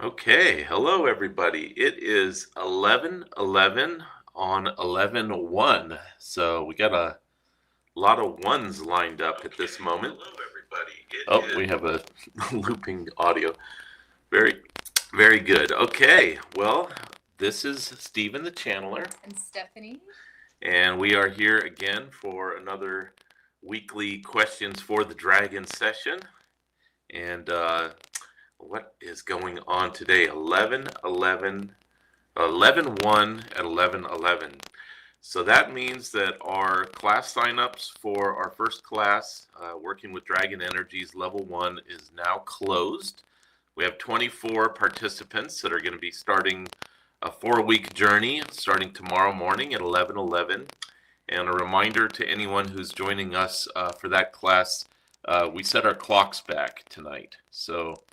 Okay, hello everybody. It is 11:11 on 11:1. So we got a lot of ones lined up at this moment. Hello everybody. Oh, we have a looping audio. Very very good. Okay. Well, this is Stephen the Channeler. And Stephanie. And we are here again for another weekly questions for the dragon session. And what is going on today? 11:11, 11:1 at 11:11. So that means that our class signups for our first class, working with Dragon Energies Level 1, is now closed. We have 24 participants that are going to be starting a 4-week journey starting tomorrow morning at 11:11. And a reminder to anyone who's joining us for that class, we set our clocks back tonight. So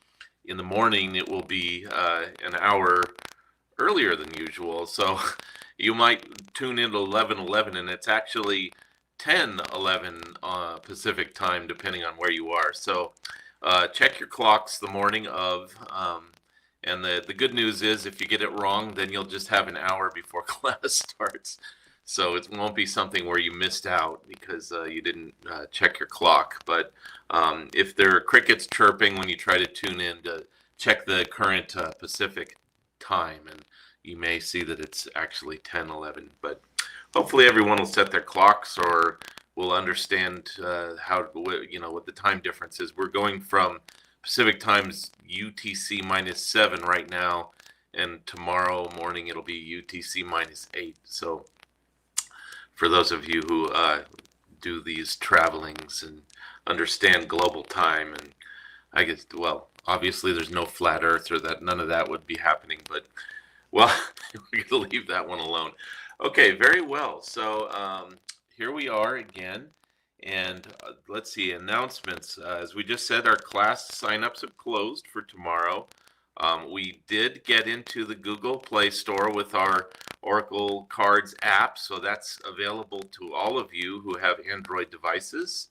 in the morning, it will be an hour earlier than usual. So you might tune in to 11:11, and it's actually 10:11 Pacific time, depending on where you are. So check your clocks the morning of. And the good news is, if you get it wrong, then you'll just have an hour before class starts. So it won't be something where you missed out because you didn't check your clock. But if there are crickets chirping when you try to tune in, to check the current Pacific time, and you may see that it's actually 10:11. But hopefully everyone will set their clocks or will understand what the time difference is. We're going from Pacific time's UTC -7 right now, and tomorrow morning it'll be UTC -8. So for those of you who do these travelings and understand global time, and I guess, well, obviously there's no flat earth, or that none of that would be happening, but well, we're going to leave that one alone. Okay, very well. So here we are again, and let's see, announcements. As we just said, our class signups have closed for tomorrow. We did get into the Google Play Store with our Oracle Cards app, so that's available to all of you who have Android devices,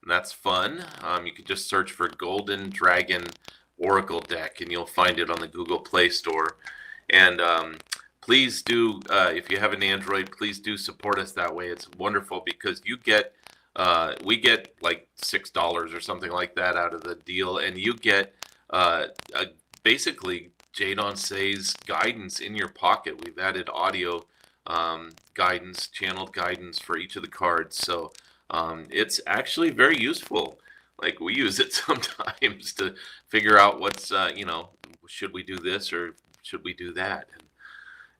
and that's fun. You can just search for Golden Dragon Oracle Deck, and you'll find it on the Google Play Store. And please do, if you have an Android, please do support us that way. It's wonderful because we get like $6 or something like that out of the deal, and you get basically Jadon Se's guidance in your pocket. We've added audio guidance, channeled guidance for each of the cards, so it's actually very useful. Like, we use it sometimes to figure out what's should we do this or should we do that? And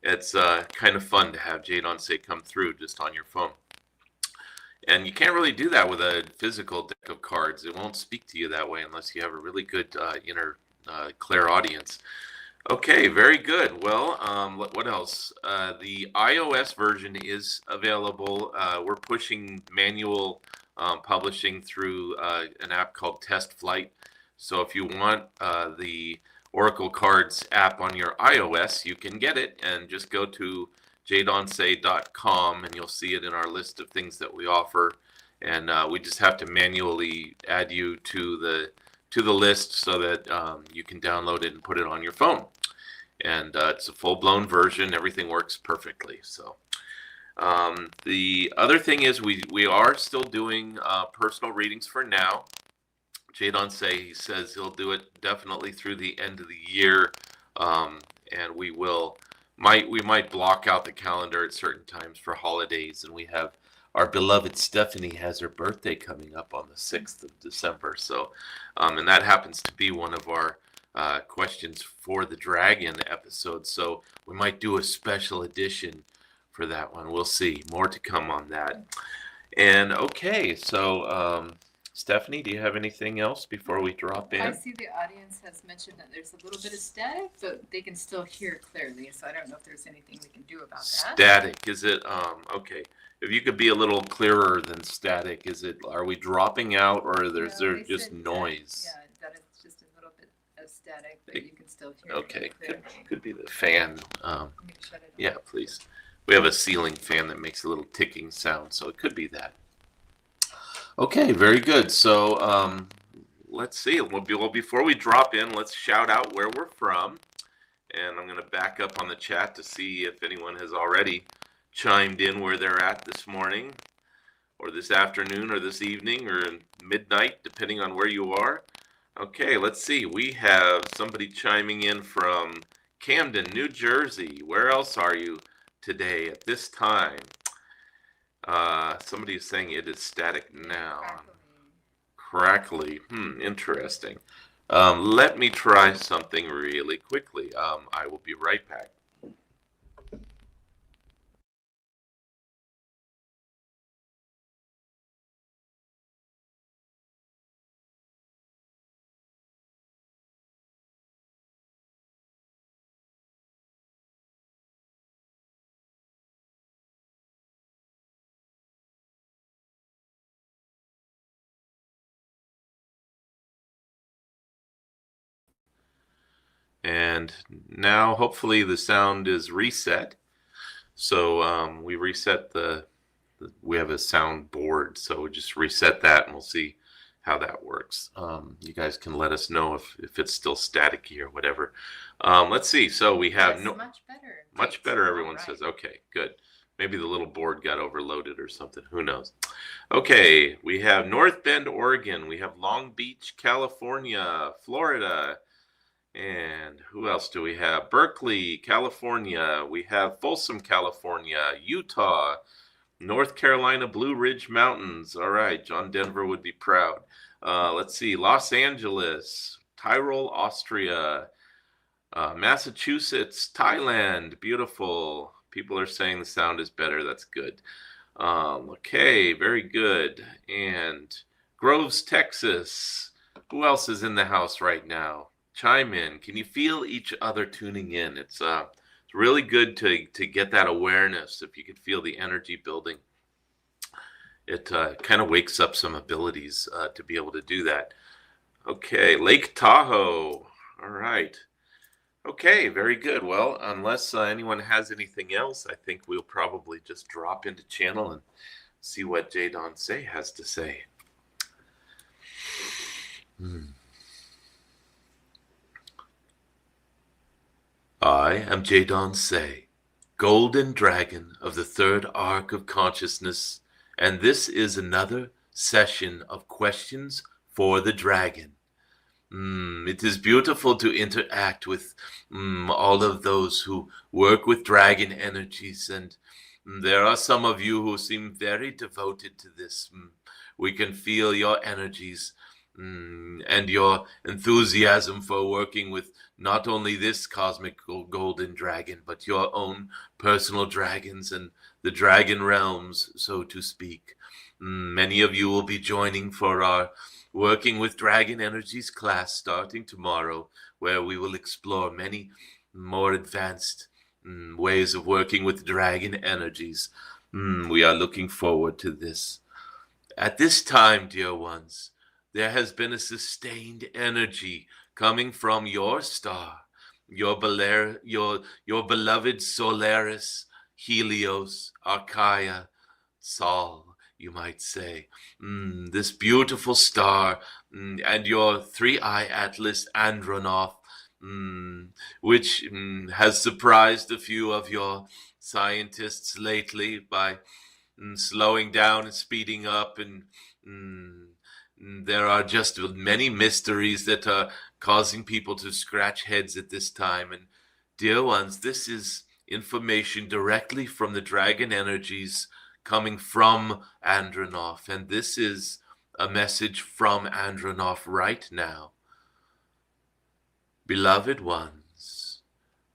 it's kind of fun to have Jadon Se come through just on your phone. And you can't really do that with a physical deck of cards. It won't speak to you that way unless you have a really good inner clairaudience. Okay, very good. Well, what else? The iOS version is available. We're pushing manual publishing through an app called Test Flight. So if you want the Oracle Cards app on your iOS, you can get it, and just go to jadonse.com and you'll see it in our list of things that we offer. And we just have to manually add you to the list so that you can download it and put it on your phone. And it's a full-blown version. Everything works perfectly. So the other thing is we are still doing personal readings for now. Jadon Se, he says he'll do it definitely through the end of the year, and we might block out the calendar at certain times for holidays, and we have our beloved Stephanie has her birthday coming up on the 6th of December. So, and that happens to be one of our questions for the Dragon episode. So we might do a special edition for that one. We'll see. More to come on that. And okay, so Stephanie, do you have anything else before we drop in? I see the audience has mentioned that there's a little bit of static, but they can still hear clearly. So I don't know if there's anything we can do about that. Static, is it? Okay. If you could be a little clearer than static, are we dropping out, or is there just noise? That it's just a little bit of static, but you can still hear okay. it. Could be the fan. Shut it yeah, please. We have a ceiling fan that makes a little ticking sound, so it could be that. Okay, very good. So let's see. Well, before we drop in, let's shout out where we're from. And I'm going to back up on the chat to see if anyone has already chimed in where they're at this morning, or this afternoon, or this evening, or midnight, depending on where you are. Okay, let's see. We have somebody chiming in from Camden, New Jersey. Where else are you today at this time? Somebody is saying it is static now. Crackly. Interesting. Let me try something really quickly. I will be right back. And now hopefully the sound is reset. So we reset we have a sound board, so we just reset that and we'll see how that works. You guys can let us know if it's still staticky or whatever. Let's see. So we have much better. Much better, everyone says. Okay, good. Maybe the little board got overloaded or something. Who knows? Okay, we have North Bend, Oregon. We have Long Beach, California, Florida. And who else do we have? Berkeley, California. We have Folsom, California, Utah, North Carolina, Blue Ridge Mountains. All right, John Denver would be proud. Let's see, Los Angeles, Tyrol, Austria, Massachusetts, Thailand. Beautiful. People are saying the sound is better. That's good. Okay, very good. And Groves, Texas. Who else is in the house right now? Chime in. Can you feel each other tuning in? It's really good to get that awareness. If you could feel the energy building, it kind of wakes up some abilities to be able to do that. Okay, Lake Tahoe. All right. Okay, very good. Well, unless anyone has anything else, I think we'll probably just drop into channel and see what Jadon Se has to say. I am Jadon Se, Golden Dragon of the Third Arc of Consciousness, and this is another session of questions for the dragon. It is beautiful to interact with all of those who work with dragon energies, and there are some of you who seem very devoted to this. We can feel your energies and your enthusiasm for working with not only this cosmic golden dragon, but your own personal dragons and the dragon realms, so to speak. Many of you will be joining for our Working with Dragon Energies class starting tomorrow, where we will explore many more advanced ways of working with dragon energies. We are looking forward to this. At this time, dear ones, there has been a sustained energy coming from your star, your beloved Solaris, Helios, Archaea, Sol, you might say. This beautiful star and your three-eye atlas, Andronoff, which has surprised a few of your scientists lately by slowing down and speeding up, and there are just many mysteries that are causing people to scratch heads at this time. And dear ones, this is information directly from the dragon energies coming from Andronoff, and this is a message from Andronoff right now. Beloved ones,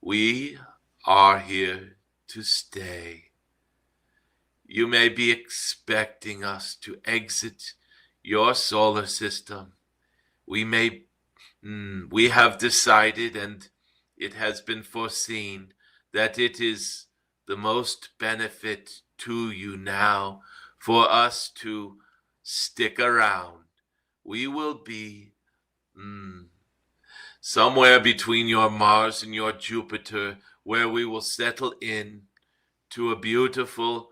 we are here to stay. You may be expecting us to exit your solar system. We have decided, and it has been foreseen, that it is the most benefit to you now for us to stick around. We will be somewhere between your Mars and your Jupiter, where we will settle in to a beautiful,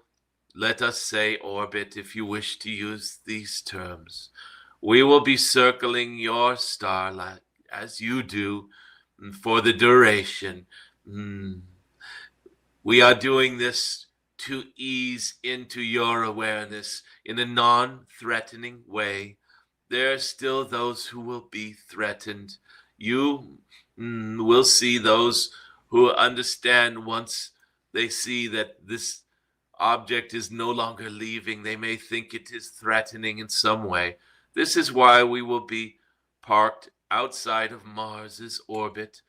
let us say, orbit, if you wish to use these terms. We will be circling your star as you do, for the duration. Mm. We are doing this to ease into your awareness in a non-threatening way. There are still those who will be threatened. You will see those who understand once they see that this object is no longer leaving. They may think it is threatening in some way. This is why we will be parked outside of Mars's orbit,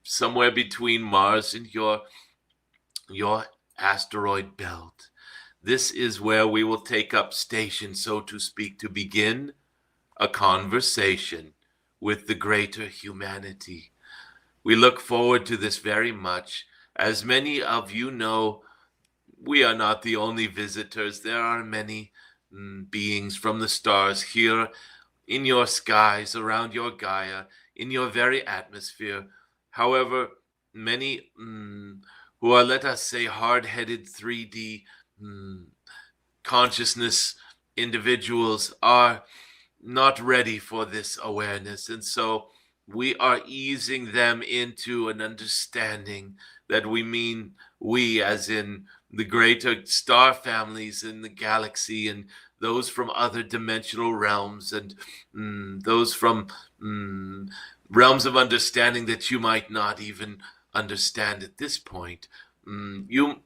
somewhere between Mars and your asteroid belt. This is where we will take up station, so to speak, to begin a conversation with the greater humanity. We look forward to this very much. As many of you know, we are not the only visitors. There are many beings from the stars here in your skies, around your Gaia, in your very atmosphere. However, many who are, let us say, hard-headed 3D consciousness individuals are not ready for this awareness. And so we are easing them into an understanding that we as in the greater star families in the galaxy, and those from other dimensional realms, and those from realms of understanding that you might not even understand at this point. You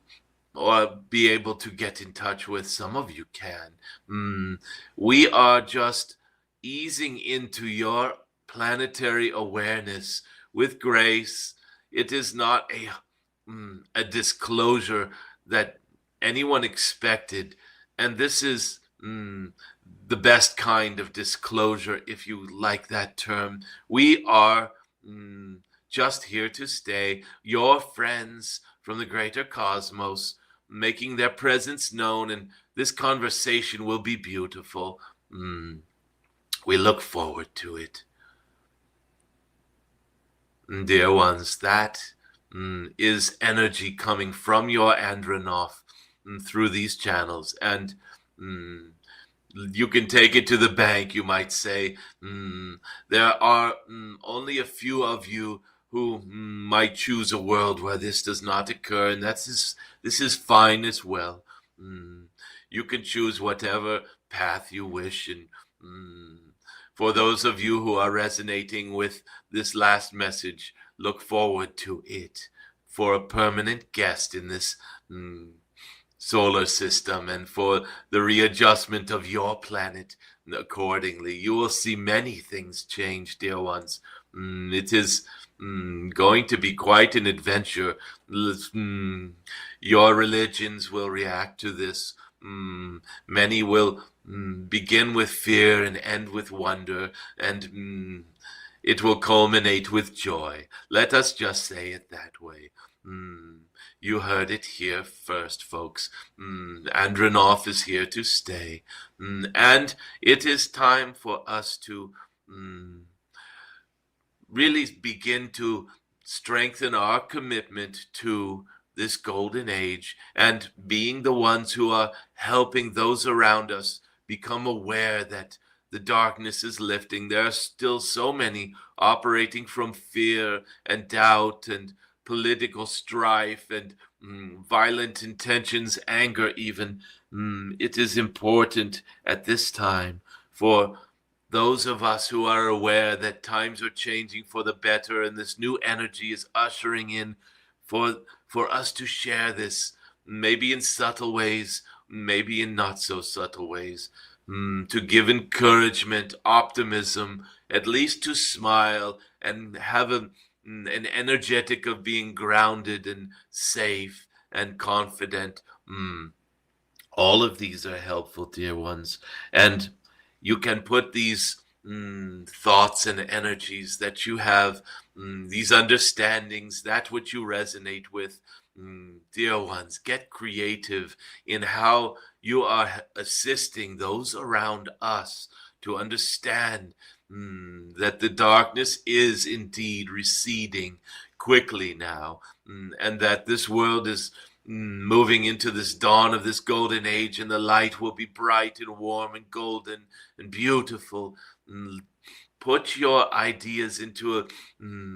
or be able to get in touch with. Some of you can. We are just easing into your planetary awareness with grace. It is not a disclosure that anyone expected, and this is the best kind of disclosure, if you like that term. We are just here to stay, your friends from the greater cosmos, making their presence known, and this conversation will be beautiful. We look forward to it. Dear ones, that is energy coming from your Andronoff through these channels, and you can take it to the bank, you might say. There are only a few of you who might choose a world where this does not occur, and this is fine as well. You can choose whatever path you wish, and for those of you who are resonating with this last message, look forward to it for a permanent guest in this solar system, and for the readjustment of your planet accordingly. You will see many things change, dear ones. It is going to be quite an adventure. Your religions will react to this. Many will begin with fear and end with wonder, and it will culminate with joy. Let us just say it that way. You heard it here first, folks. Andronoff is here to stay. And it is time for us to really begin to strengthen our commitment to this golden age, and being the ones who are helping those around us become aware that the darkness is lifting. There are still so many operating from fear and doubt and political strife and violent intentions, anger even. It is important at this time for those of us who are aware that times are changing for the better, and this new energy is ushering in for us to share this, maybe in subtle ways, maybe in not so subtle ways, to give encouragement, optimism, at least to smile and have an energetic of being grounded and safe and confident. All of these are helpful, dear ones. And you can put these thoughts and energies that you have, these understandings, that which you resonate with, dear ones, get creative in how you are assisting those around us to understand that the darkness is indeed receding quickly now, and that this world is moving into this dawn of this golden age, and the light will be bright and warm and golden and beautiful, put your ideas into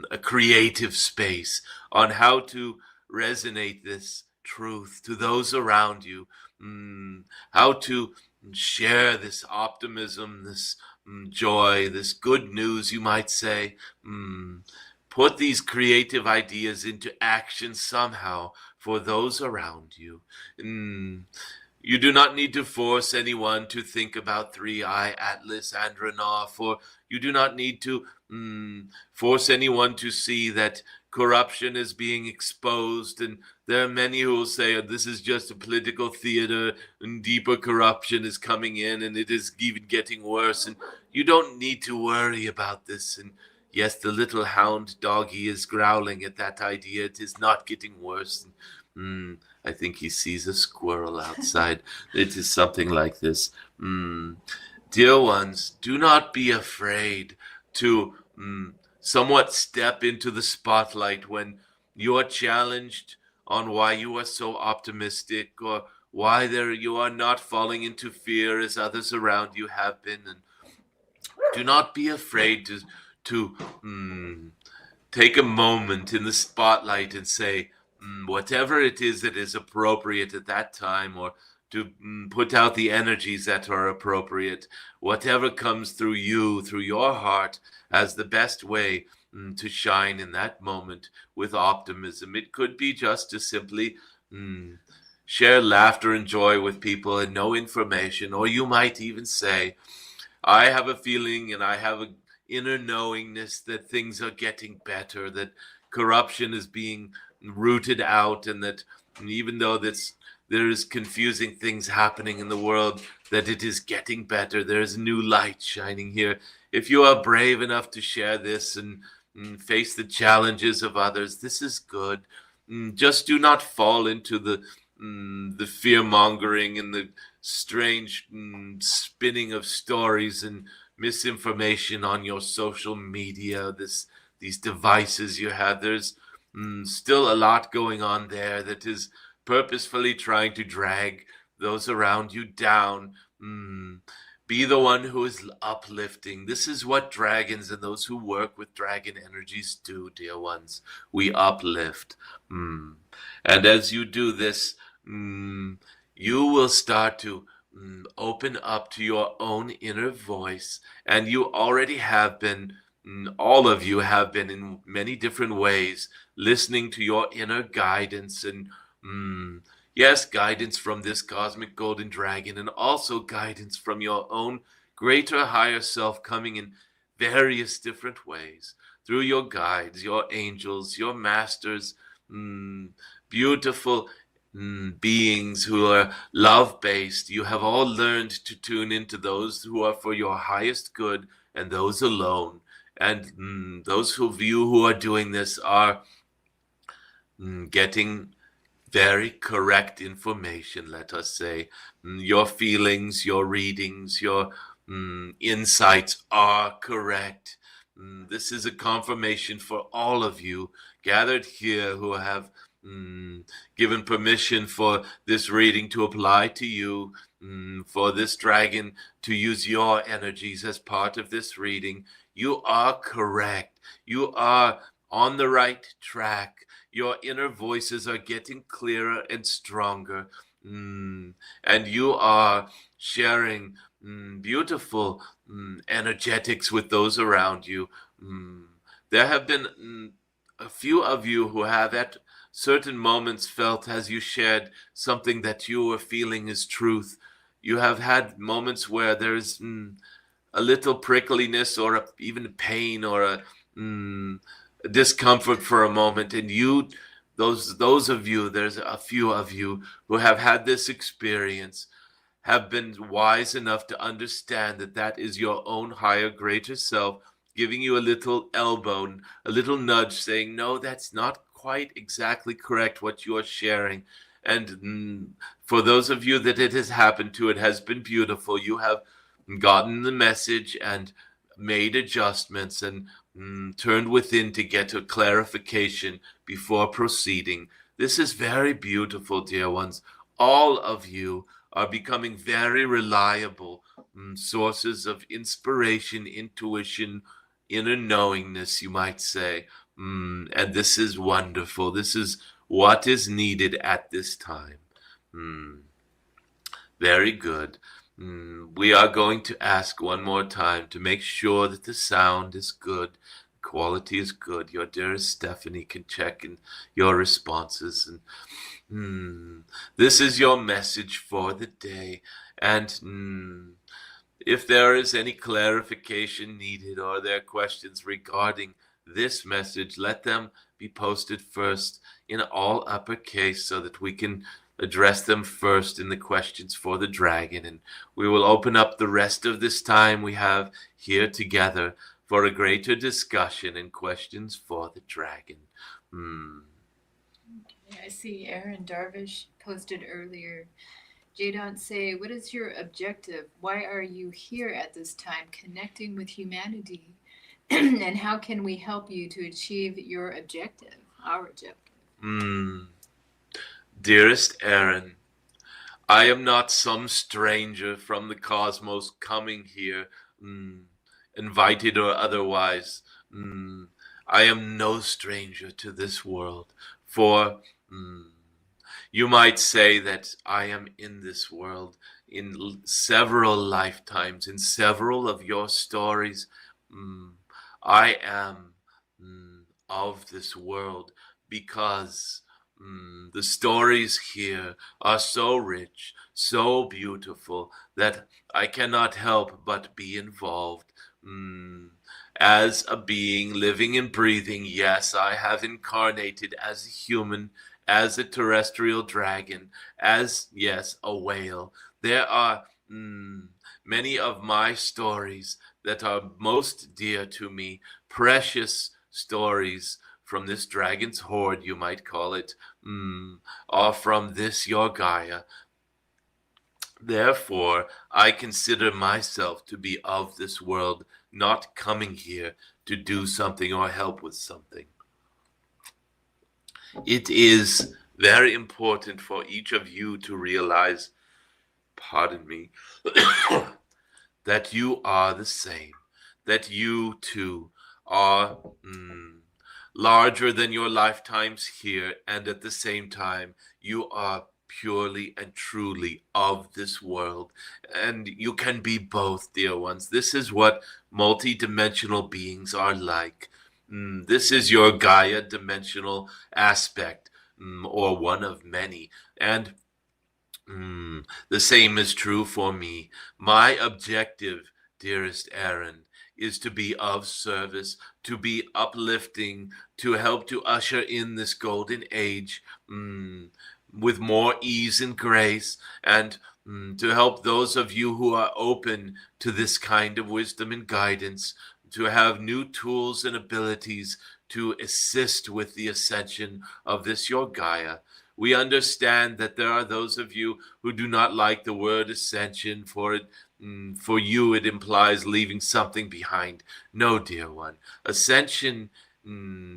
a creative space on how to resonate this truth to those around you, how to share this optimism, this joy, this good news, you might say. Put these creative ideas into action somehow for those around you. Mm, you do not need to force anyone to think about Three-Eye Atlas Andronoff, or you do not need to force anyone to see that corruption is being exposed. And there are many who will say, "Oh, this is just a political theater, and deeper corruption is coming in, and it is even getting worse." And you don't need to worry about this. And yes, the little hound doggy is growling at that idea. It is not getting worse. I think he sees a squirrel outside. It is something like this. Dear ones, do not be afraid to somewhat step into the spotlight when you are challenged on why you are so optimistic, or why you are not falling into fear as others around you have been. And do not be afraid to take a moment in the spotlight and say whatever it is that is appropriate at that time, or to put out the energies that are appropriate, whatever comes through you, through your heart, as the best way to shine in that moment with optimism. It could be just to simply share laughter and joy with people and no information, or you might even say, I have a feeling and I have an inner knowingness that things are getting better, that corruption is being rooted out, and that even though there is confusing things happening in the world, that it is getting better. There is new light shining here. If you are brave enough to share this and face the challenges of others, this is good. Just do not fall into the fear mongering and the strange spinning of stories and misinformation on your social media, these devices you have. There's still a lot going on there that is purposefully trying to drag those around you down. Be the one who is uplifting. This is what dragons and those who work with dragon energies do, dear ones. We uplift. And as you do this, you will start to open up to your own inner voice. And you already have been, all of you have been in many different ways, listening to your inner guidance. And yes, guidance from this cosmic golden dragon, and also guidance from your own greater higher self, coming in various different ways through your guides, your angels, your masters, beautiful beings who are love-based. You have all learned to tune into those who are for your highest good, and those alone. And those of you who are doing this are getting very correct information, let us say. Your feelings, your readings, your insights are correct. This is a confirmation for all of you gathered here who have given permission for this reading to apply to you, for this dragon to use your energies as part of this reading. You are correct. You are on the right track. Your inner voices are getting clearer and stronger. And you are sharing beautiful energetics with those around you. There have been a few of you who have at certain moments felt, as you shared something that you were feeling is truth, you have had moments where there's a little prickliness, or even pain, or a discomfort for a moment. And those of you, there's a few of you who have had this experience, have been wise enough to understand that that is your own higher, greater self giving you a little elbow, a little nudge, saying, no, that's not quite exactly correct what you are sharing. And for those of you that it has happened to, it has been beautiful. You have gotten the message and made adjustments and turned within to get a clarification before proceeding. This is very beautiful, dear ones. All of you are becoming very reliable sources of inspiration, intuition, inner knowingness, you might say. And this is wonderful. This is what is needed at this time. Very good. We are going to ask one more time to make sure that the sound is good, quality is good. Your dearest Stephanie can check in your responses. And this is your message for the day. And if there is any clarification needed or there are questions regarding this message, let them be posted first in all uppercase so that we can address them first in the questions for the dragon. And we will open up the rest of this time we have here together for a greater discussion and questions for the dragon. Okay, I see Aaron Darvish posted earlier. Jadon Se, what is your objective? Why are you here at this time connecting with humanity? And how can we help you to achieve your objective, our objective? Dearest Aaron, I am not some stranger from the cosmos coming here, invited or otherwise. I am no stranger to this world, for you might say that I am in this world in several lifetimes, in several of your stories. I am of this world because the stories here are so rich, so beautiful, that I cannot help but be involved. As a being living and breathing, yes, I have incarnated as a human, as a terrestrial dragon, as, yes, a whale. There are many of my stories that are most dear to me, precious stories from this dragon's horde, you might call it, or from this your Gaia. Therefore, I consider myself to be of this world, not coming here to do something or help with something. It is very important for each of you to realize, pardon me, that you are the same, that you too are larger than your lifetimes here, and at the same time, you are purely and truly of this world. And you can be both, dear ones. This is what multi-dimensional beings are like. This is your Gaia dimensional aspect, or one of many. And the same is true for me. My objective, dearest Aaron, is to be of service, to be uplifting, to help to usher in this golden age with more ease and grace, and to help those of you who are open to this kind of wisdom and guidance to have new tools and abilities to assist with the ascension of this your Gaia. We understand that there are those of you who do not like the word ascension, for it, for you it implies leaving something behind. No, dear one, ascension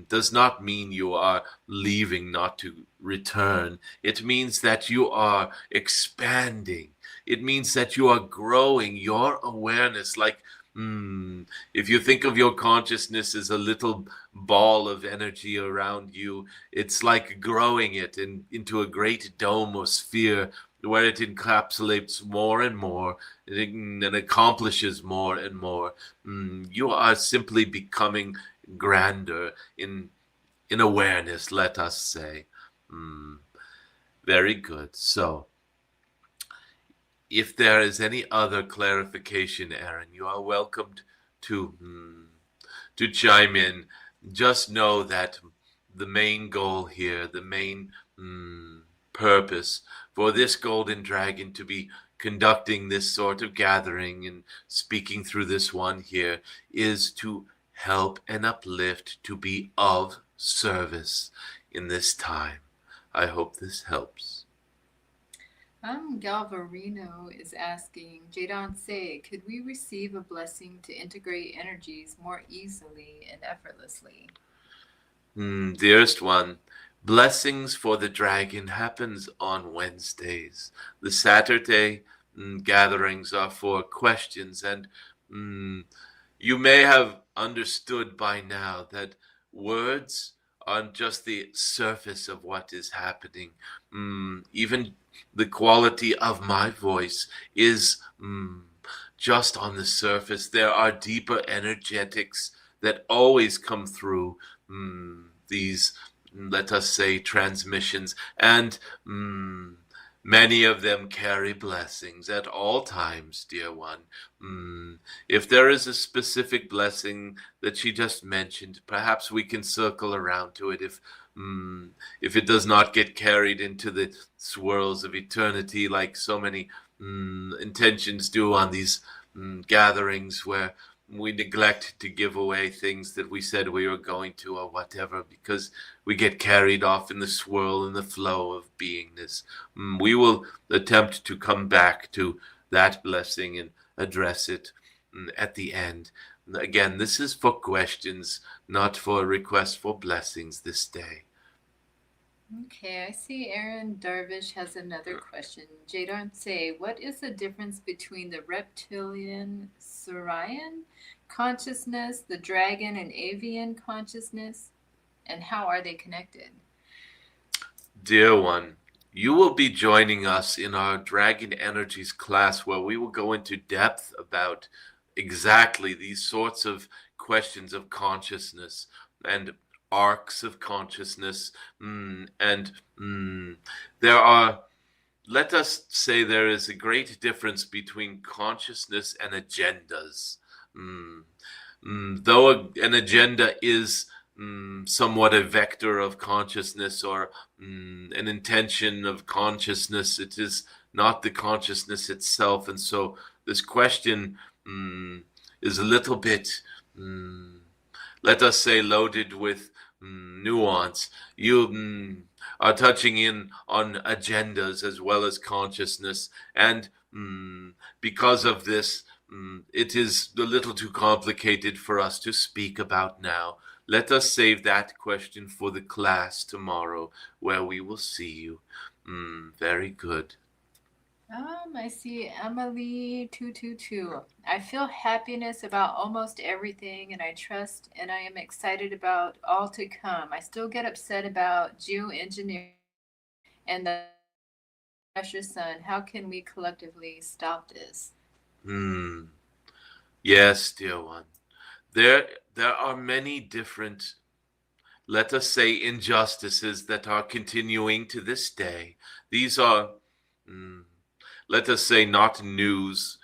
does not mean you are leaving not to return. It means that you are expanding. It means that you are growing your awareness, like if you think of your consciousness as a little ball of energy around you, it's like growing it into a great dome or sphere where it encapsulates more and more and accomplishes more and more. You are simply becoming grander in awareness, let us say. Very good. So, if there is any other clarification, Aaron, you are welcomed to chime in. Just know that the main goal here, the main purpose for this golden dragon to be conducting this sort of gathering and speaking through this one here is to help and uplift, to be of service in this time. I hope this helps. Galvarino is asking, Jadon Se, could we receive a blessing to integrate energies more easily and effortlessly? Dearest one, blessings for the dragon happens on Wednesdays. The Saturday gatherings are for questions, and you may have understood by now that words are just the surface of what is happening. Even the quality of my voice is just on the surface. There are deeper energetics that always come through these, let us say, transmissions, and many of them carry blessings at all times, dear one. If there is a specific blessing that she just mentioned, perhaps we can circle around to it if it does not get carried into the swirls of eternity like so many intentions do on these gatherings where we neglect to give away things that we said we were going to or whatever because we get carried off in the swirl and the flow of beingness. We will attempt to come back to that blessing and address it at the end. Again, this is for questions, not for requests for blessings this day. Okay, I see Aaron Darvish has another question. Jadon Se, what is the difference between the reptilian Saurian consciousness, the dragon and avian consciousness, and how are they connected? Dear one, you will be joining us in our Dragon Energies class where we will go into depth about exactly these sorts of questions of consciousness and arcs of consciousness. There are, let us say, there is a great difference between consciousness and agendas. Though an agenda is somewhat a vector of consciousness or an intention of consciousness, it is not the consciousness itself. And so this question is a little bit, let us say, loaded with nuance. You are touching in on agendas as well as consciousness. And because of this, it is a little too complicated for us to speak about now. Let us save that question for the class tomorrow, where we will see you. Very good. I see Emily 222. I feel happiness about almost everything, and I trust and I am excited about all to come. I still get upset about geoengineering and the precious sun. How can we collectively stop this? Hmm. Yes, dear one. There are many different, let us say, injustices that are continuing to this day. These are, let us say, not news.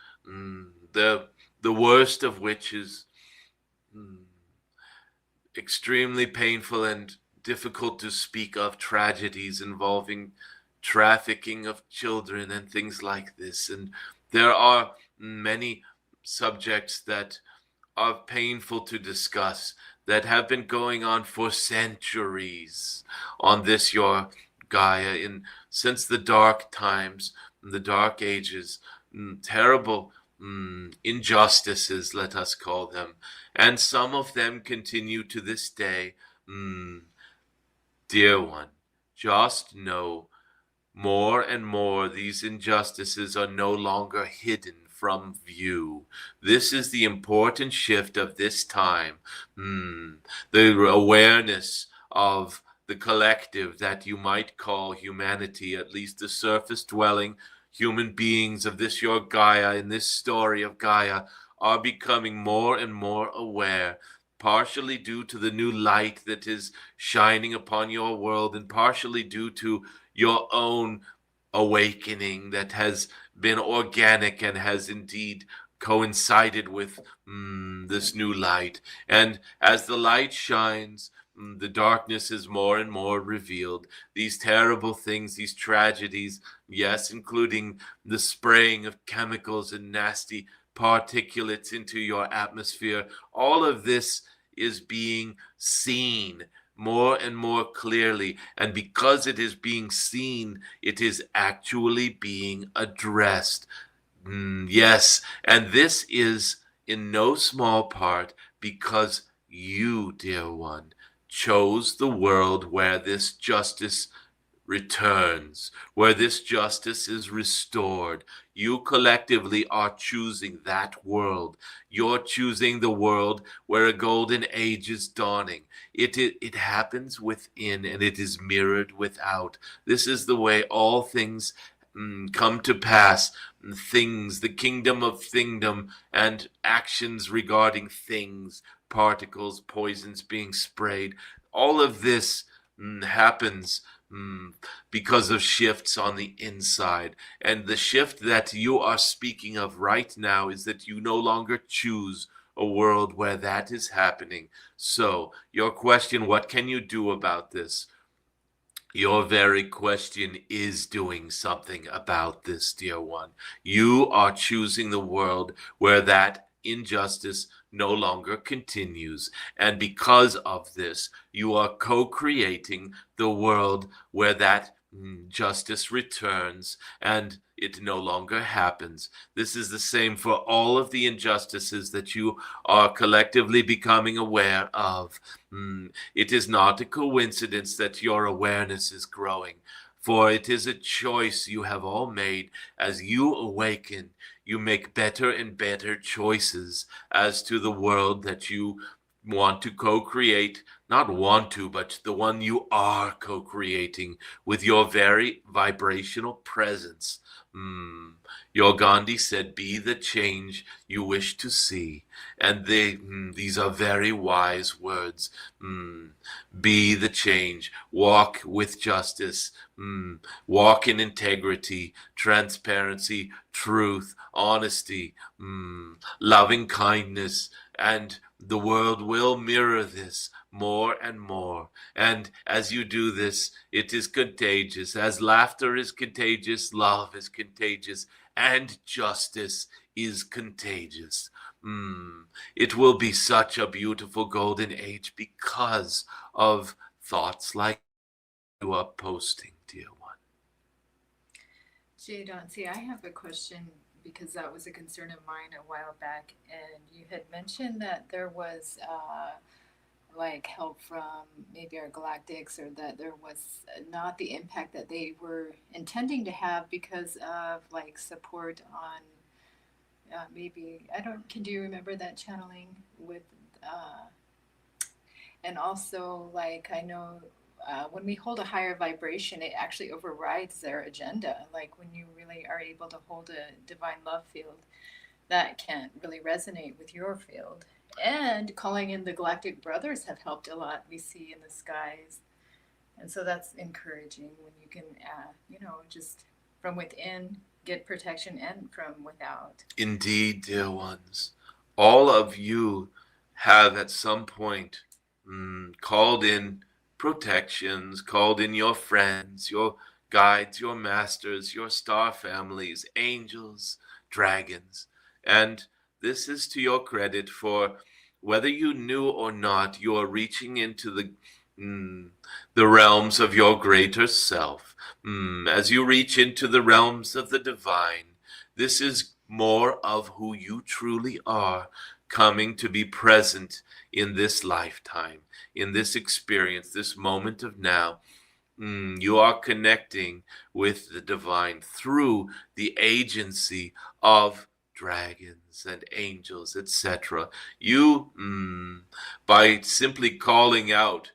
The worst of which is extremely painful and difficult to speak of tragedies involving trafficking of children and things like this. And there are many subjects that are painful to discuss that have been going on for centuries on this your Gaia since the dark times, the dark ages, terrible injustices, let us call them, and some of them continue to this day. Dear one, just know more and more these injustices are no longer hidden from view. This is the important shift of this time. The awareness of the collective that you might call humanity, at least the surface dwelling human beings of this your Gaia, in this story of Gaia, are becoming more and more aware, partially due to the new light that is shining upon your world, and partially due to your own awakening that has been organic and has indeed coincided with this new light. And as the light shines, the darkness is more and more revealed. These terrible things, these tragedies, yes, including the spraying of chemicals and nasty particulates into your atmosphere, all of this is being seen more and more clearly. And because it is being seen, it is actually being addressed. Yes, and this is in no small part because you, dear one, chose the world where this justice returns, where this justice is restored. You collectively are choosing that world. You're choosing the world where a golden age is dawning. It happens within and it is mirrored without. This is the way all things come to pass. Things, the kingdom of thingdom, and actions regarding things, particles, poisons being sprayed. All of this happens because of shifts on the inside. And the shift that you are speaking of right now is that you no longer choose a world where that is happening. So, your question, what can you do about this? Your very question is doing something about this, dear one. You are choosing the world where that injustice no longer continues. And because of this, you are co-creating the world where that justice returns and it no longer happens. This is the same for all of the injustices that you are collectively becoming aware of. It is not a coincidence that your awareness is growing, for it is a choice you have all made. As you awaken, you make better and better choices as to the world that you want to co-create. Not want to, but the one you are co-creating with your very vibrational presence. Your Gandhi said, be the change you wish to see. And these are very wise words. Be the change. Walk with justice. Walk in integrity, transparency, truth, honesty, loving kindness. And the world will mirror this more and more. And as you do this, it is contagious. As laughter is contagious, love is contagious, and justice is contagious. It will be such a beautiful golden age because of thoughts like you are posting, dear one. Jadon Se, I have a question because that was a concern of mine a while back, and you had mentioned that there was like help from maybe our galactics, or that there was not the impact that they were intending to have because of like support on maybe I don't. Can do you remember that channeling with? And also, like I know when we hold a higher vibration, it actually overrides their agenda. Like when you really are able to hold a divine love field, that can really resonate with your field. And calling in the galactic brothers have helped a lot. We see in the skies, and so that's encouraging when you can, just from within get protection and from without. Indeed, dear ones, all of you have at some point called in protections, called in your friends, your guides, your masters, your star families, angels, dragons. And this is to your credit, for whether you knew or not, you are reaching into the realms of your greater self. As you reach into the realms of the divine, this is more of who you truly are coming to be present in this lifetime, in this experience, this moment of now. You are connecting with the divine through the agency of dragons and angels, etc. You, by simply calling out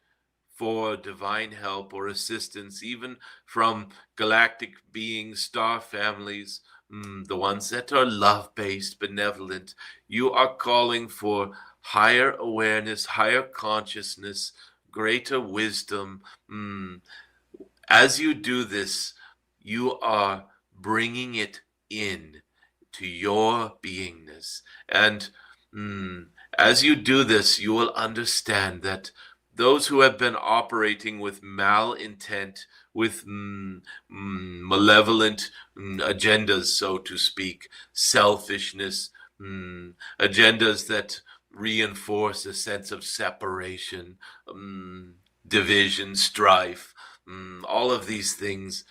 for divine help or assistance, even from galactic beings, star families, the ones that are love-based, benevolent, you are calling for higher awareness, higher consciousness, greater wisdom. As you do this, you are bringing it in to your beingness. And as you do this, you will understand that those who have been operating with malintent, with malevolent agendas, so to speak, selfishness, agendas that reinforce a sense of separation, division, strife, all of these things,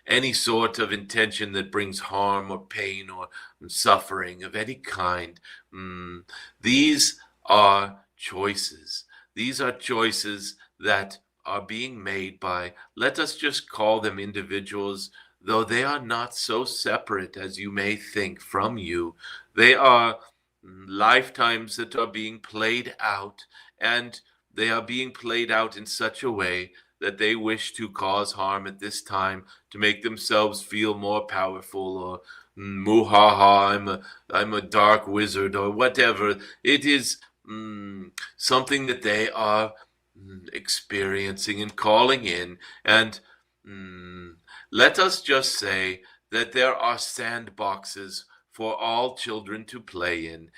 any sort of intention that brings harm or pain or suffering of any kind, these are choices. These are choices that are being made by, let us just call them individuals, though they are not so separate as you may think from you. They are lifetimes that are being played out, and they are being played out in such a way that they wish to cause harm at this time to make themselves feel more powerful, or muhaha, I'm a dark wizard, or whatever. It is something that they are experiencing and calling in. And mm, let us just say that there are sandboxes for all children to play in.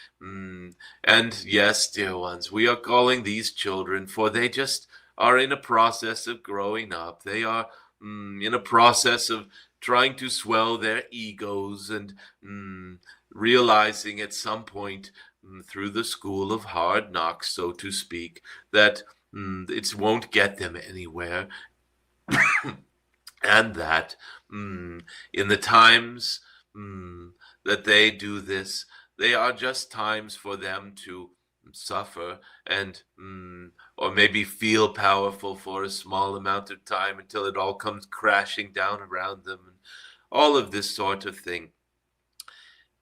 And yes, dear ones, we are calling these children, for they just are in a process of growing up. They are in a process of trying to swell their egos, and realizing at some point, through the school of hard knocks, so to speak, that it won't get them anywhere. And that in the times that they do this, they are just times for them to suffer, and or maybe feel powerful for a small amount of time until it all comes crashing down around them, and all of this sort of thing.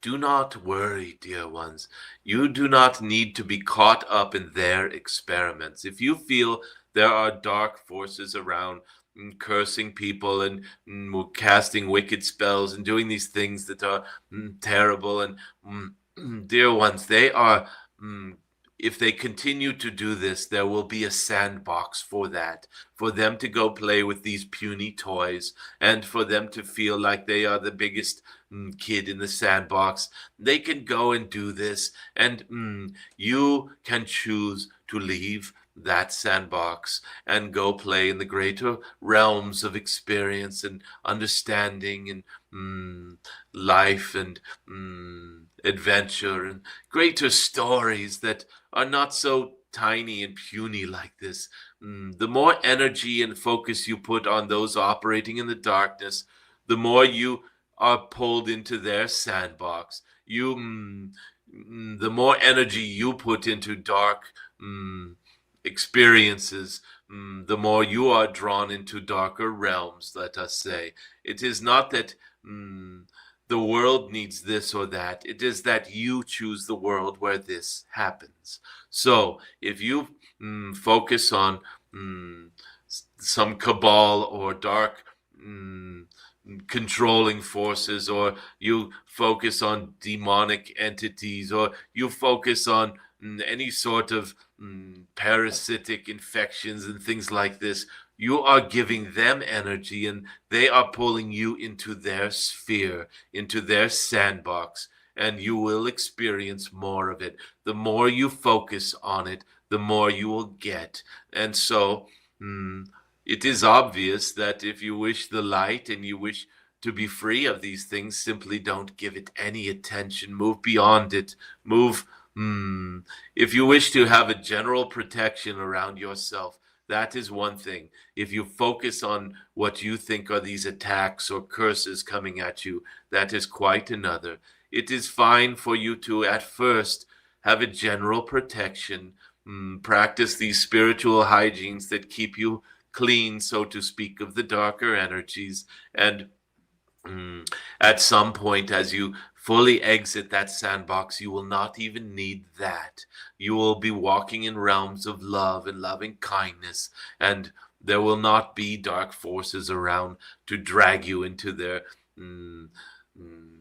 Do not worry, dear ones. You do not need to be caught up in their experiments. If you feel there are dark forces around, cursing people, and casting wicked spells and doing these things that are terrible, and dear ones, they are, if they continue to do this, there will be a sandbox for that, for them to go play with these puny toys, and for them to feel like they are the biggest kid in the sandbox. They can go and do this, and you can choose to leave that sandbox and go play in the greater realms of experience and understanding, and life, and adventure, and greater stories that are not so tiny and puny like this. The more energy and focus you put on those operating in the darkness, the more you are pulled into their sandbox. The more energy you put into dark experiences, the more you are drawn into darker realms, let us say. It is not that the world needs this or that. It is that you choose the world where this happens. So if you focus on some cabal or dark controlling forces, or you focus on demonic entities, or you focus on any sort of parasitic infections and things like this, you are giving them energy, and they are pulling you into their sphere, into their sandbox, and you will experience more of it. The more you focus on it, the more you will get. And so it is obvious that if you wish the light and you wish to be free of these things, simply don't give it any attention. Move beyond it. Move. If you wish to have a general protection around yourself, that is one thing. If you focus on what you think are these attacks or curses coming at you, that is quite another. It is fine for you to, at first, have a general protection. Practice these spiritual hygienes that keep you clean, so to speak, of the darker energies. And at some point, as you fully exit that sandbox, you will not even need that. You will be walking in realms of love and loving kindness, and there will not be dark forces around to drag you into their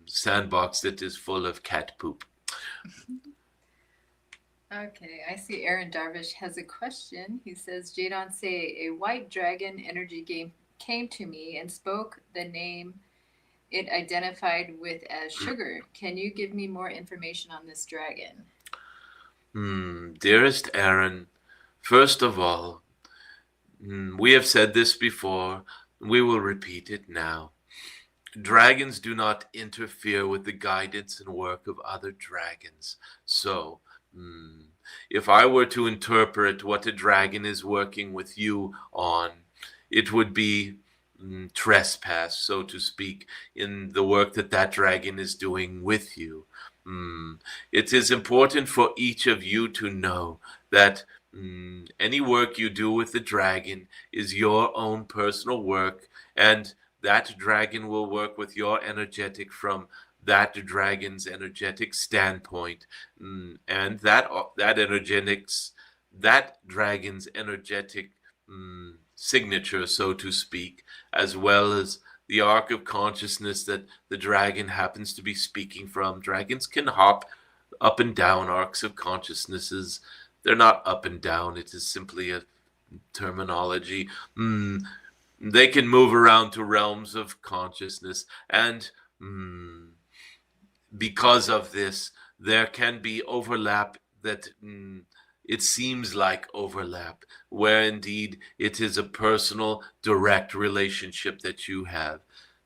sandbox that is full of cat poop. Okay, I see Aaron Darvish has a question. He says, Jadon Se, a white dragon energy game came to me and spoke the name it identified with as sugar. Can you give me more information on this dragon? Dearest Aaron, first of all, we have said this before, we will repeat it now. Dragons do not interfere with the guidance and work of other dragons. So, if I were to interpret what a dragon is working with you on, it would be trespass, so to speak, in the work that that dragon is doing with you. It is important for each of you to know that Any work you do with the dragon is your own personal work, and that dragon will work with your energetic from that dragon's energetic standpoint. And that dragon's energetic signature, so to speak, as well as the arc of consciousness that the dragon happens to be speaking from. Dragons can hop up and down arcs of consciousnesses. They're not up and down. It is simply a terminology. They can move around to realms of consciousness, and because of this, there can be overlap that it seems like overlap, where indeed it is a personal, direct relationship that you have.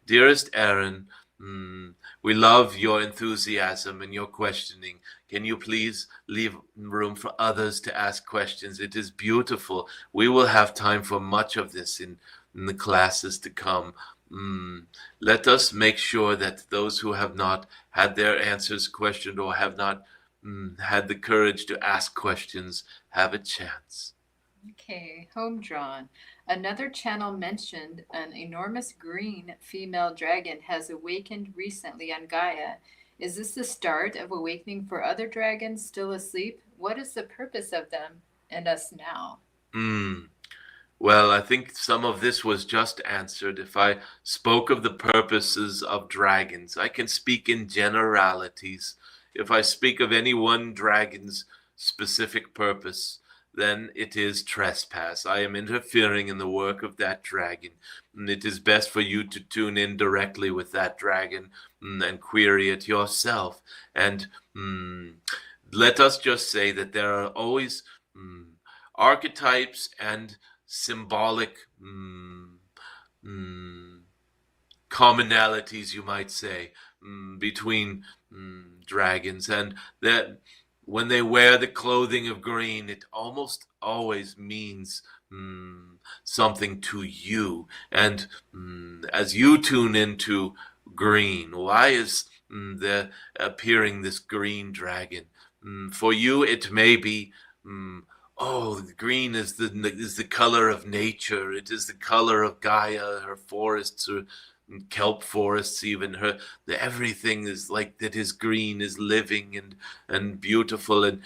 Dearest Aaron, we love your enthusiasm and your questioning. Can you please leave room for others to ask questions? It is beautiful. We will have time for much of this in the classes to come. Let us make sure that those who have not had their answers questioned or have not had the courage to ask questions have a chance. Okay, home drawn. Another channel mentioned an enormous green female dragon has awakened recently on Gaia. Is this the start of awakening for other dragons still asleep? What is the purpose of them and us now? Mm. Well, I think some of this was just answered. If I spoke of the purposes of dragons, I can speak in generalities. If I speak of any one dragon's specific purpose, then it is trespass. I am interfering in the work of that dragon. And it is best for you to tune in directly with that dragon and query it yourself. And let us just say that there are always archetypes and symbolic commonalities, you might say, between dragons, and that when they wear the clothing of green, it almost always means something to you. And as you tune into green, why is there appearing this green dragon? For you, it may be oh, the green is the color of nature. It is the color of Gaia, her forests, her kelp forests, even everything is like that is green, is living and beautiful, and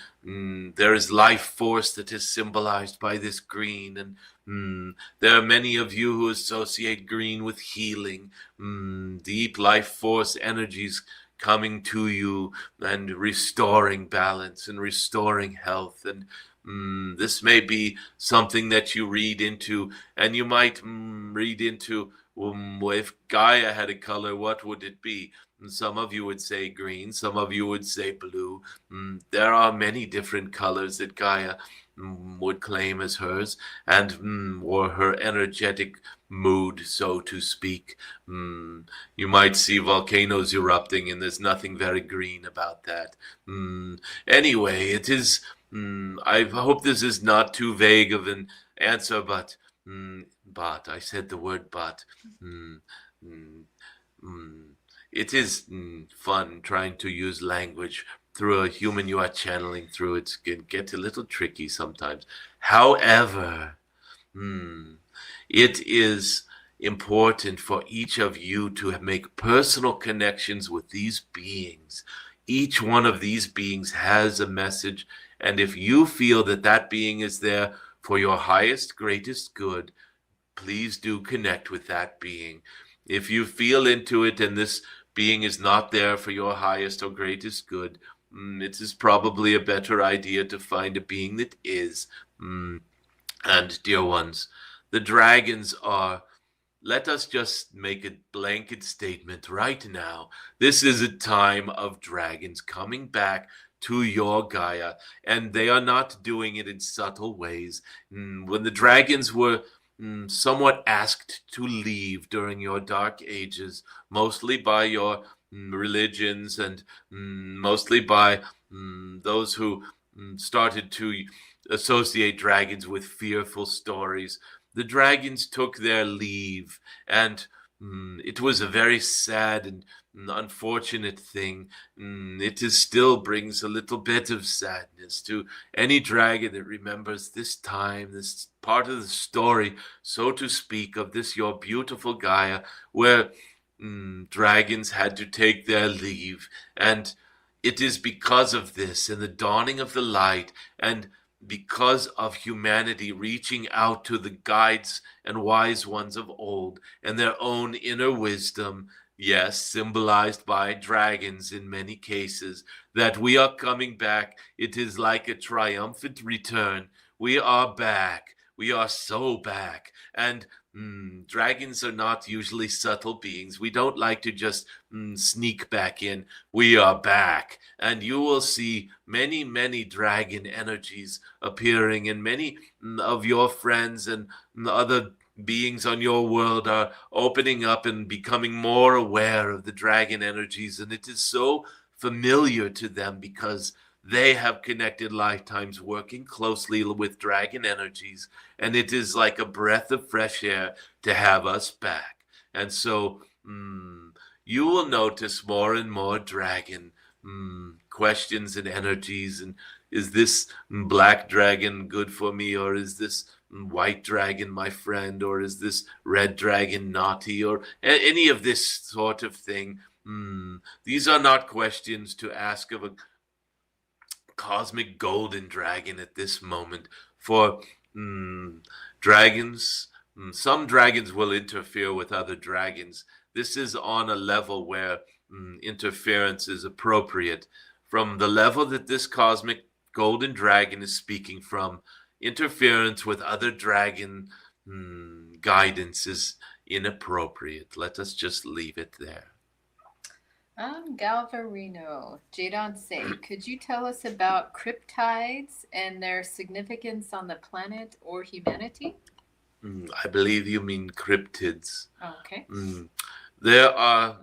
there is life force that is symbolized by this green. And there are many of you who associate green with healing, deep life force energies coming to you and restoring balance and restoring health. And this may be something that you read into, and you might read into, if Gaia had a color, what would it be? And some of you would say green, some of you would say blue. There are many different colors that Gaia would claim as hers, and or her energetic mood, so to speak. You might see volcanoes erupting, and there's nothing very green about that. Anyway, it is. I hope this is not too vague of an answer, but I said the word but. Mm, mm, mm, it is fun trying to use language through a human you are channeling through. It can get a little tricky sometimes. However, it is important for each of you to make personal connections with these beings. Each one of these beings has a message, and if you feel that that being is there for your highest, greatest good, please do connect with that being. If you feel into it and this being is not there for your highest or greatest good, it is probably a better idea to find a being that is. And dear ones, the dragons are, let us just make a blanket statement right now. This is a time of dragons coming back to your Gaia, and they are not doing it in subtle ways. When the dragons were somewhat asked to leave during your dark ages, mostly by your religions and mostly by those who started to associate dragons with fearful stories, the dragons took their leave, and it was a very sad and unfortunate thing. It is still brings a little bit of sadness to any dragon that remembers this time, this part of the story, so to speak, of this your beautiful Gaia, where dragons had to take their leave. And it is because of this and the dawning of the light, and because of humanity reaching out to the guides and wise ones of old and their own inner wisdom, yes, symbolized by dragons in many cases, that we are coming back. It is like a triumphant return. We are back. We are so back. And dragons are not usually subtle beings. We don't like to just sneak back in. We are back. And you will see many, many dragon energies appearing, and many of your friends and other beings on your world are opening up and becoming more aware of the dragon energies. And it is so familiar to them because they have connected lifetimes working closely with dragon energies, and it is like a breath of fresh air to have us back. And so you will notice more and more dragon questions and energies. And is this black dragon good for me, or is this white dragon my friend, or is this red dragon naughty, or any of this sort of thing? These are not questions to ask of a cosmic golden dragon at this moment. For dragons, some dragons will interfere with other dragons. This is on a level where interference is appropriate. From the level that this cosmic golden dragon is speaking from, interference with other dragon guidance is inappropriate. Let us just leave it there. Galvarino, Jadon Se, could you tell us about cryptids and their significance on the planet or humanity? I believe you mean cryptids. Okay. There are,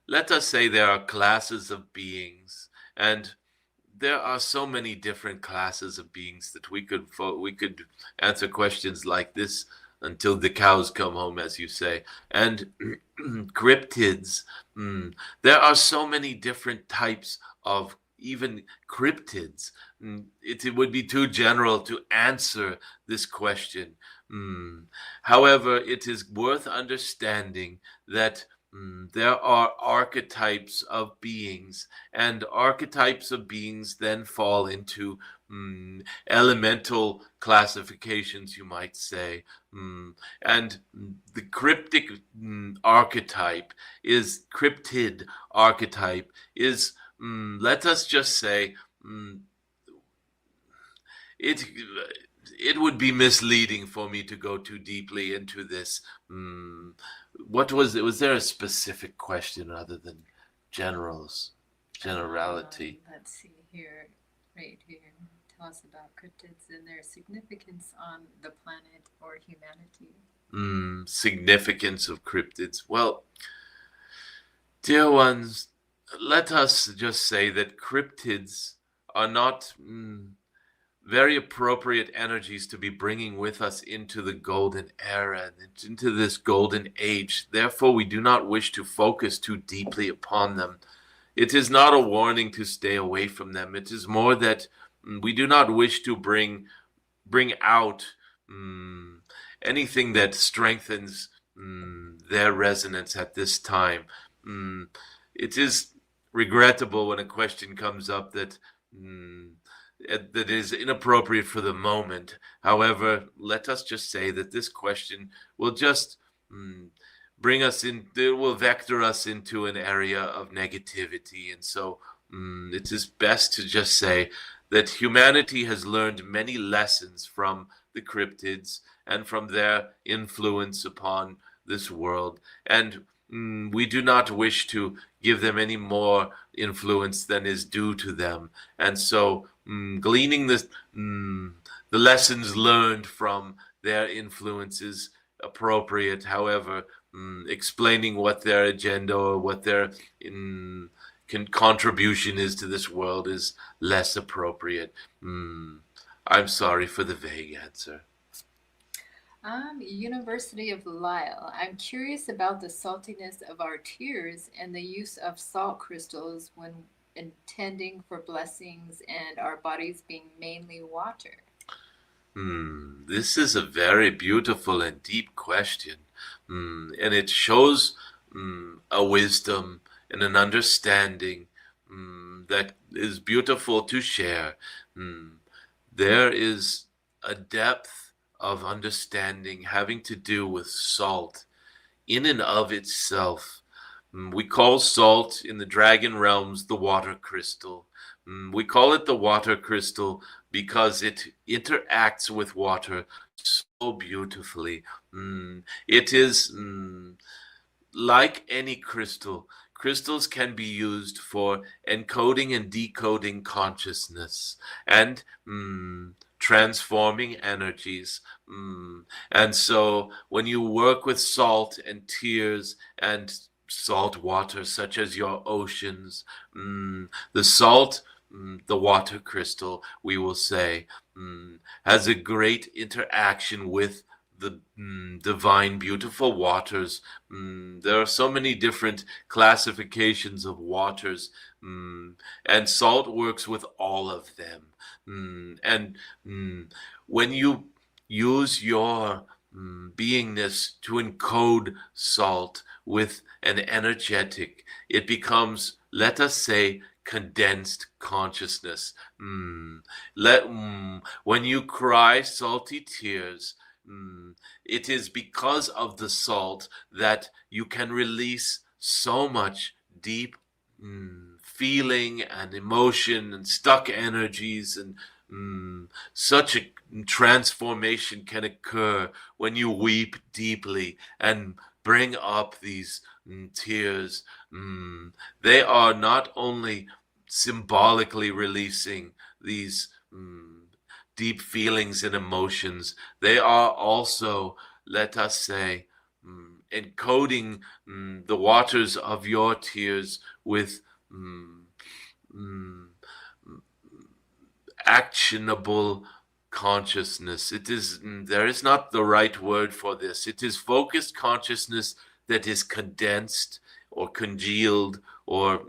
let us say, there are classes of beings, and there are so many different classes of beings that we could answer questions like this until the cows come home, as you say. And cryptids, there are so many different types of even cryptids. It would be too general to answer this question. However, it is worth understanding that there are archetypes of beings, and archetypes of beings then fall into elemental classifications, you might say. And the cryptic archetype is, cryptid archetype is, let us just say, it would be misleading for me to go too deeply into this. What was it? Was there a specific question other than generality? Let's see here, right here. Tell us about cryptids and their significance on the planet or humanity. Significance of cryptids. Well, dear ones, let us just say that cryptids are not very appropriate energies to be bringing with us into the golden era and into this golden age. Therefore, we do not wish to focus too deeply upon them. It is not a warning to stay away from them. It is more that we do not wish to bring out anything that strengthens their resonance at this time. It is regrettable when a question comes up that that is inappropriate for the moment. However, let us just say that this question will just bring us in, it will vector us into an area of negativity. And so it is best to just say that humanity has learned many lessons from the cryptids and from their influence upon this world. And we do not wish to give them any more influence than is due to them. And so gleaning the lessons learned from their influence is appropriate. However, explaining what their agenda or what their contribution is to this world is less appropriate. I'm sorry for the vague answer. University of Lisle. I'm curious about the saltiness of our tears and the use of salt crystals when intending for blessings and our bodies being mainly water. This is a very beautiful and deep question. And it shows a wisdom and an understanding that is beautiful to share. Mm, there is a depth of understanding having to do with salt in and of itself. We call salt in the dragon realms the water crystal. We call it the water crystal because it interacts with water so beautifully. It is like any crystal. Crystals can be used for encoding and decoding consciousness and transforming energies. And so when you work with salt and tears and salt water, such as your oceans, the salt, the water crystal, we will say, has a great interaction with the divine, beautiful waters. There are so many different classifications of waters, and salt works with all of them. And when you use your beingness to encode salt with an energetic, it becomes, let us say, condensed consciousness. When you cry salty tears, it is because of the salt that you can release so much deep feeling and emotion and stuck energies, and such a transformation can occur when you weep deeply and bring up these tears. They are not only symbolically releasing these deep feelings and emotions, they are also, let us say, encoding the waters of your tears with mm, actionable consciousness. It is, there is not the right word for this. It is focused consciousness that is condensed or congealed, or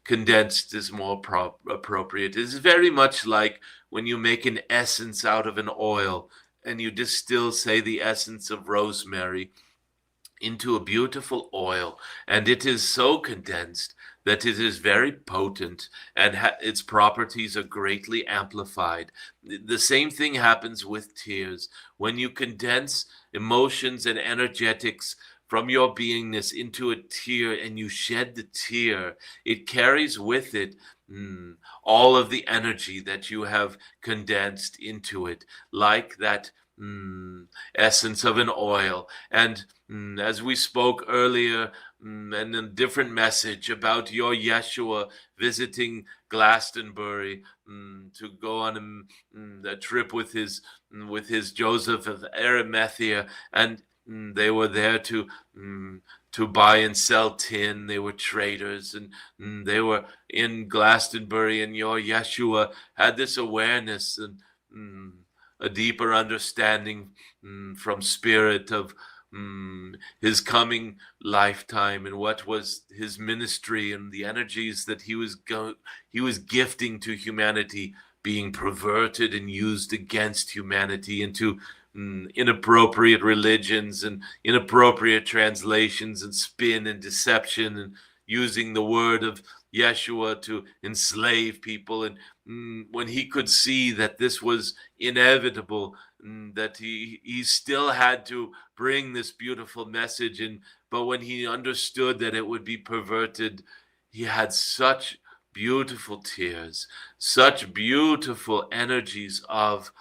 condensed is more appropriate. It is very much like when you make an essence out of an oil and you distill, say, the essence of rosemary into a beautiful oil, and it is so condensed that it is very potent, and its properties are greatly amplified. The same thing happens with tears. When you condense emotions and energetics from your beingness into a tear and you shed the tear, it carries with it all of the energy that you have condensed into it, like that essence of an oil. And as we spoke earlier, and a different message about your Yeshua visiting Glastonbury to go on a trip with his Joseph of Arimathea, and they were there to buy and sell tin. They were traders, and they were in Glastonbury, and your Yeshua had this awareness and a deeper understanding from spirit of his coming lifetime and what was his ministry and the energies that he was gifting to humanity being perverted and used against humanity into inappropriate religions and inappropriate translations and spin and deception, and using the word of Yeshua to enslave people. And when he could see that this was inevitable, that he still had to bring this beautiful message, and but when he understood that it would be perverted, he had such beautiful tears, such beautiful energies of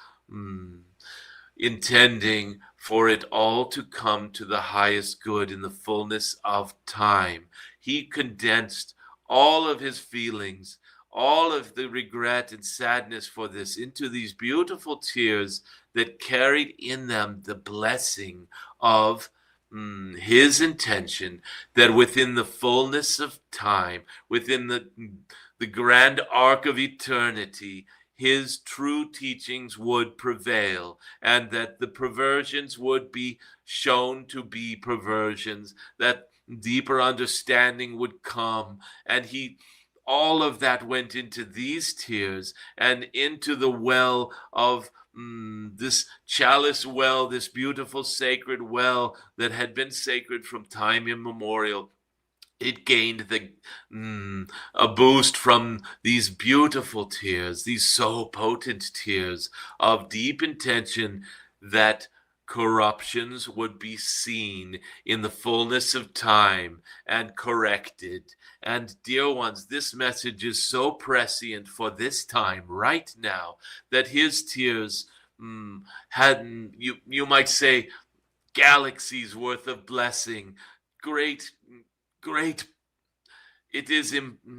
intending for it all to come to the highest good in the fullness of time. He condensed all of his feelings, all of the regret and sadness for this into these beautiful tears that carried in them the blessing of his intention, that within the fullness of time, within the grand arc of eternity, his true teachings would prevail, and that the perversions would be shown to be perversions, that deeper understanding would come. And all of that went into these tears and into the well of this chalice well, this beautiful sacred well that had been sacred from time immemorial. It gained a boost from these beautiful tears, these so potent tears of deep intention, that corruptions would be seen in the fullness of time and corrected. And dear ones, this message is so prescient for this time right now, that his tears had, you might say, galaxies worth of blessing, great great. It is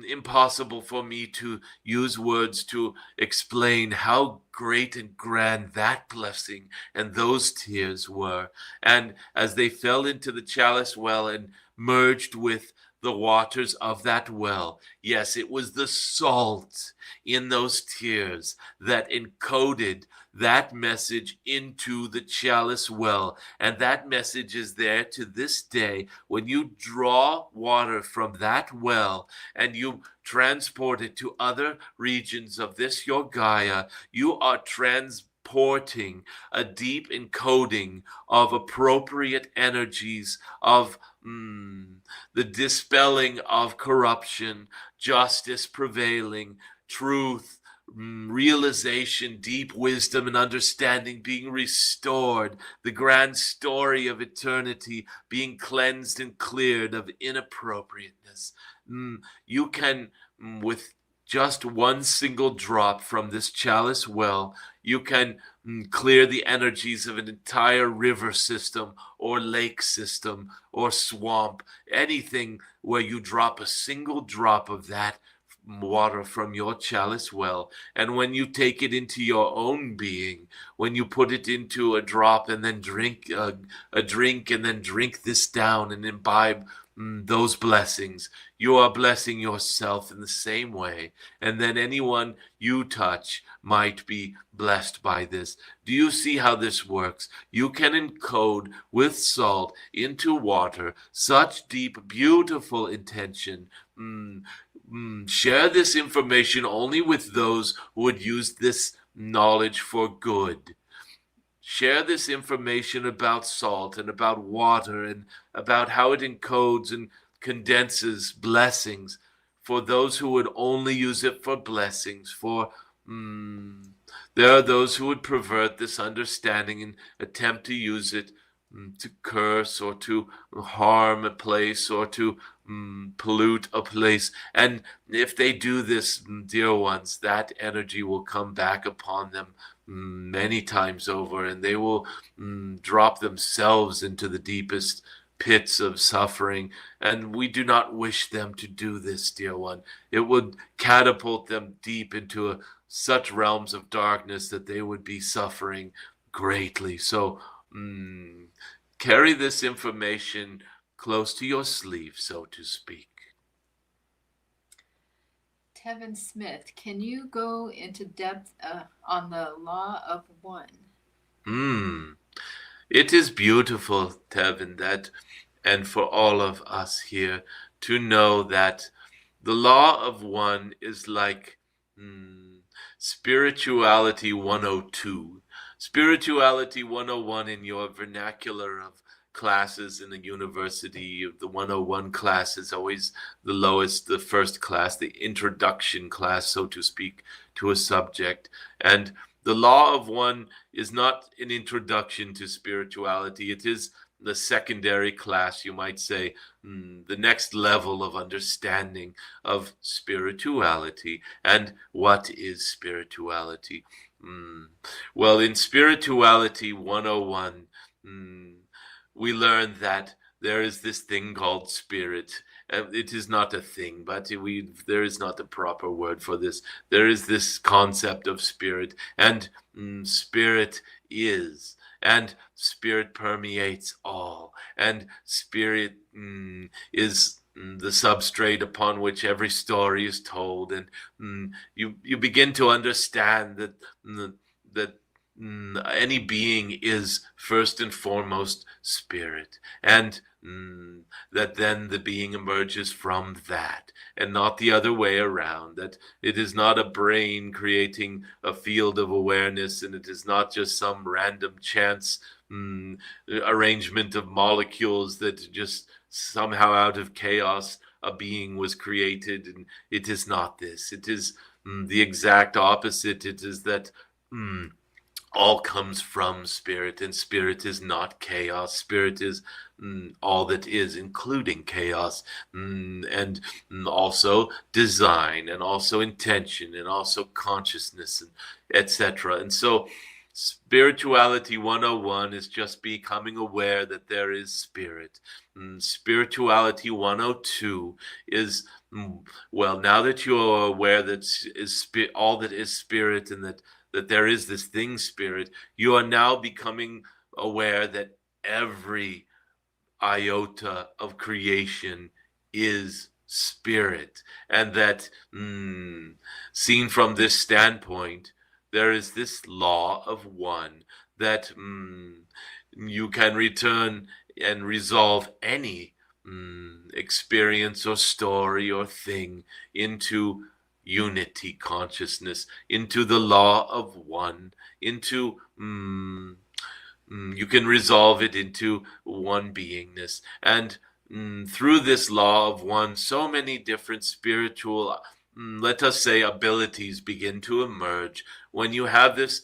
impossible for me to use words to explain how great and grand that blessing and those tears were. And as they fell into the chalice well and merged with the waters of that well, yes, it was the salt in those tears that encoded that message into the chalice well. And that message is there to this day. When you draw water from that well and you transport it to other regions of this your Gaia, you are transporting a deep encoding of appropriate energies of the dispelling of corruption, justice prevailing, truth, realization, deep wisdom and understanding being restored, the grand story of eternity being cleansed and cleared of inappropriateness. You can, with just one single drop from this chalice well, you can clear the energies of an entire river system or lake system or swamp, anything where you drop a single drop of that water from your chalice well. And when you take it into your own being, when you put it into a drop and then drink a drink and then drink this down and imbibe those blessings, you are blessing yourself in the same way. And then anyone you touch might be blessed by this. Do you see how this works? You can encode with salt into water such deep, beautiful intention. Share this information only with those who would use this knowledge for good. Share this information about salt and about water and about how it encodes and condenses blessings for those who would only use it for blessings. For there are those who would pervert this understanding and attempt to use it to curse or to harm a place or to pollute a place. And if they do this, dear ones, that energy will come back upon them many times over, and they will drop themselves into the deepest pits of suffering. And we do not wish them to do this, dear one. It would catapult them deep into such realms of darkness that they would be suffering greatly. So carry this information close to your sleeve, so to speak. Tevin Smith, can you go into depth on the law of one? It is beautiful, Tevin, that, and for all of us here, to know that the law of one is like Spirituality 102. Spirituality 101 in your vernacular of classes in the university, the 101 class is always the lowest, the first class, the introduction class, so to speak, to a subject. And the law of one is not an introduction to spirituality. It is the secondary class, you might say, the next level of understanding of spirituality. And what is spirituality? Well, in Spirituality 101, we learn that there is this thing called spirit. It is not a thing, but there is not a proper word for this. There is this concept of spirit, and spirit is, and spirit permeates all, and spirit is the substrate upon which every story is told, and you begin to understand that that any being is first and foremost spirit, and that then the being emerges from that, and not the other way around. That it is not a brain creating a field of awareness, and it is not just some random chance arrangement of molecules that just somehow out of chaos a being was created. And it is not this. It is the exact opposite. It is that all comes from spirit, and spirit is not chaos. Spirit is all that is, including chaos, and also design, and also intention, and also consciousness, and etc. And so spirituality 101 is just becoming aware that there is spirit. Spirituality 102 is, well, now that you are aware that is all that is spirit, and that there is this thing spirit, you are now becoming aware that every iota of creation is spirit, and that seen from this standpoint, there is this law of one, that you can return and resolve any experience or story or thing into unity consciousness, into the law of one, into you can resolve it into one beingness. And through this law of one, so many different spiritual, let us say, abilities begin to emerge. When you have this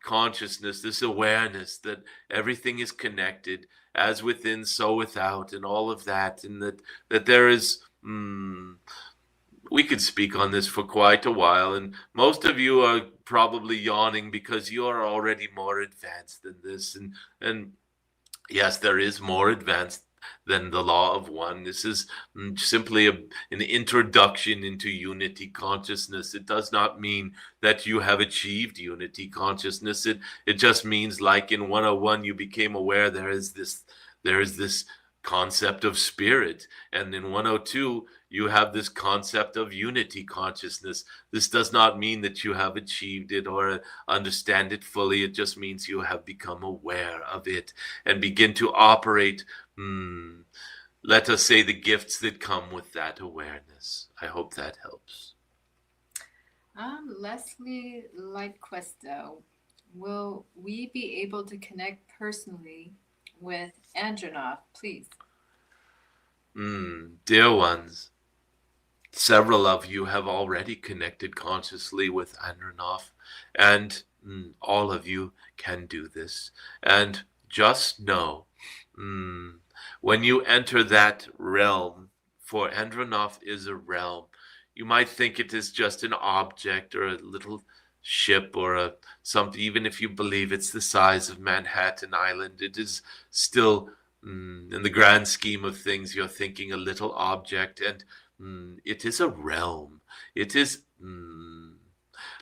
consciousness, this awareness that everything is connected, as within, so without, and all of that, and that there is, we could speak on this for quite a while, and most of you are probably yawning because you are already more advanced than this. And yes, there is more advanced than the law of one. This is simply an introduction into unity consciousness. It does not mean that you have achieved unity consciousness. It just means, like in 101, you became aware there is this concept of spirit, and in 102 you have this concept of unity consciousness. This does not mean that you have achieved it or understand it fully. It just means you have become aware of it and begin to operate, let us say, the gifts that come with that awareness. I hope that helps. Leslie Lightquesta, will we be able to connect personally with Andronoff, please? Dear ones, several of you have already connected consciously with Andronoff, and all of you can do this. And just know, when you enter that realm, for Andronoff is a realm. You might think it is just an object or a little ship or something. Even if you believe it's the size of Manhattan Island, it is still, in the grand scheme of things, you're thinking a little object, and it is a realm. It is,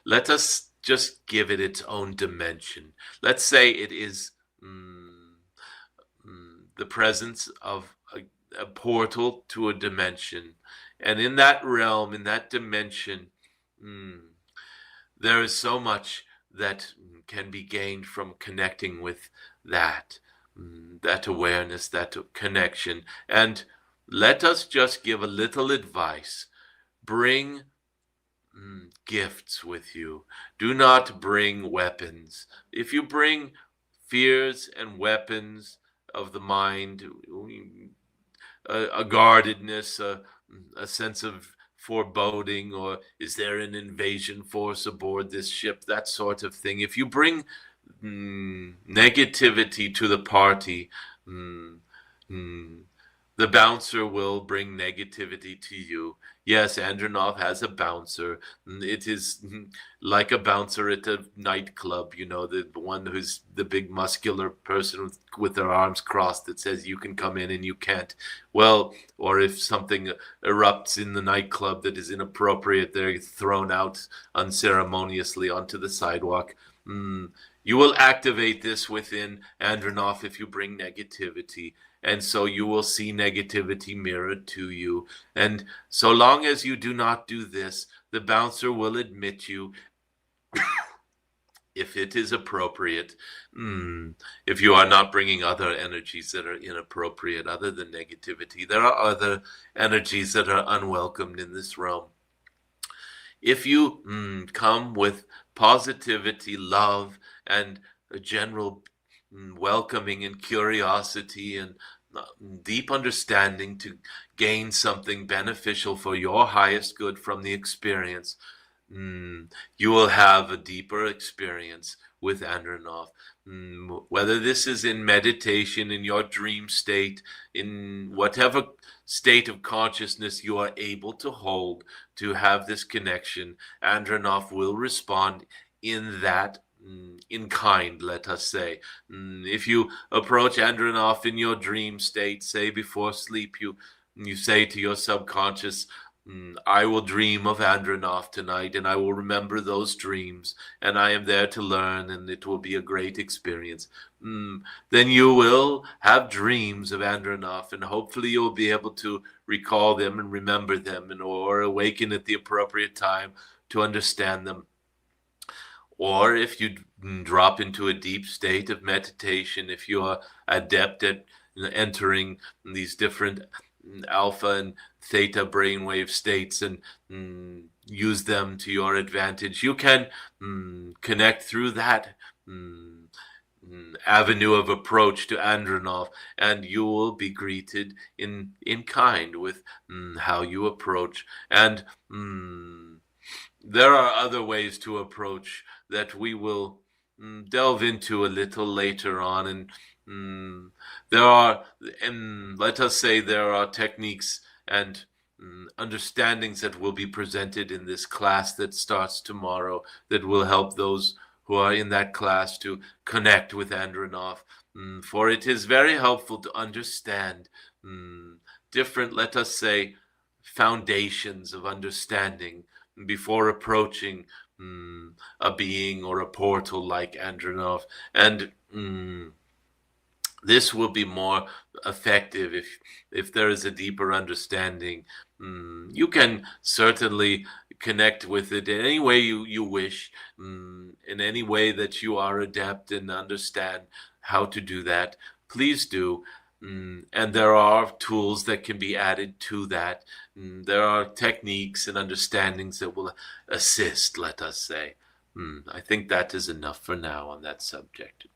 let us just give it its own dimension. Let's say it is the presence of a portal to a dimension. And in that realm, in that dimension, there is so much that can be gained from connecting with that awareness, that connection. And let us just give a little advice. Bring gifts with you. Do not bring weapons. If you bring fears and weapons of the mind, a guardedness, a sense of foreboding, or is there an invasion force aboard this ship, that sort of thing. If you bring negativity to the party, the bouncer will bring negativity to you. Yes, Andronoff has a bouncer. It is like a bouncer at a nightclub, the one who's the big muscular person with their arms crossed that says you can come in and you can't. Well, or if something erupts in the nightclub that is inappropriate, they're thrown out unceremoniously onto the sidewalk. You will activate this within Andronoff if you bring negativity. And so you will see negativity mirrored to you. And so long as you do not do this, the bouncer will admit you if it is appropriate. If you are not bringing other energies that are inappropriate, other than negativity, there are other energies that are unwelcomed in this realm. If you come with positivity, love, and a general welcoming and curiosity and deep understanding to gain something beneficial for your highest good from the experience, you will have a deeper experience with Andronoff. Whether this is in meditation, in your dream state, in whatever state of consciousness you are able to hold to have this connection, Andronoff will respond in that, in kind, let us say. If you approach Andronoff in your dream state, say before sleep, you say to your subconscious, I will dream of Andronoff tonight, and I will remember those dreams, and I am there to learn, and it will be a great experience. Then you will have dreams of Andronoff, and hopefully you'll be able to recall them and remember them, or awaken at the appropriate time to understand them. Or if you drop into a deep state of meditation, if you are adept at entering these different alpha and theta brainwave states and use them to your advantage, you can connect through that avenue of approach to Andronoff, and you will be greeted in kind with how you approach. And there are other ways to approach that we will delve into a little later on. And let us say there are techniques and understandings that will be presented in this class that starts tomorrow that will help those who are in that class to connect with Andronoff. For it is very helpful to understand different, let us say, foundations of understanding before approaching a being or a portal like Andronoff. And this will be more effective if there is a deeper understanding. You can certainly connect with it in any way you wish, in any way that you are adept and understand how to do that. Please do. And there are tools that can be added to that. There are techniques and understandings that will assist, let us say. I think that is enough for now on that subject.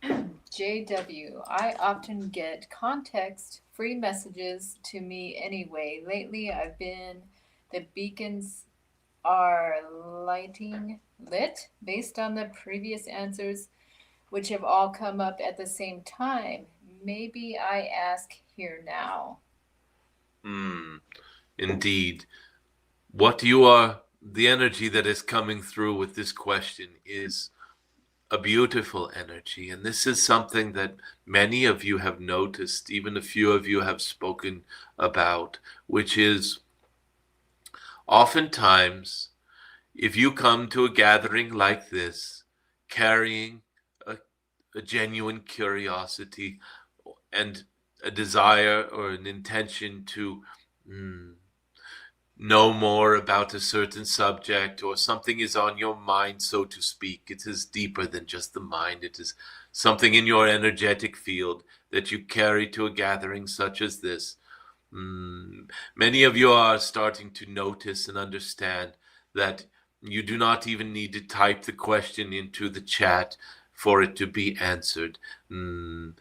JW, I often get context-free messages to me anyway. Lately, the beacons are lit based on the previous answers, which have all come up at the same time. Maybe I ask here now. Indeed. The energy that is coming through with this question is a beautiful energy. And this is something that many of you have noticed, even a few of you have spoken about, which is oftentimes, if you come to a gathering like this, carrying a genuine curiosity and a desire or an intention to know more about a certain subject, or something is on your mind, so to speak. It is deeper than just the mind. It is something in your energetic field that you carry to a gathering such as this. Many of you are starting to notice and understand that you do not even need to type the question into the chat for it to be answered. A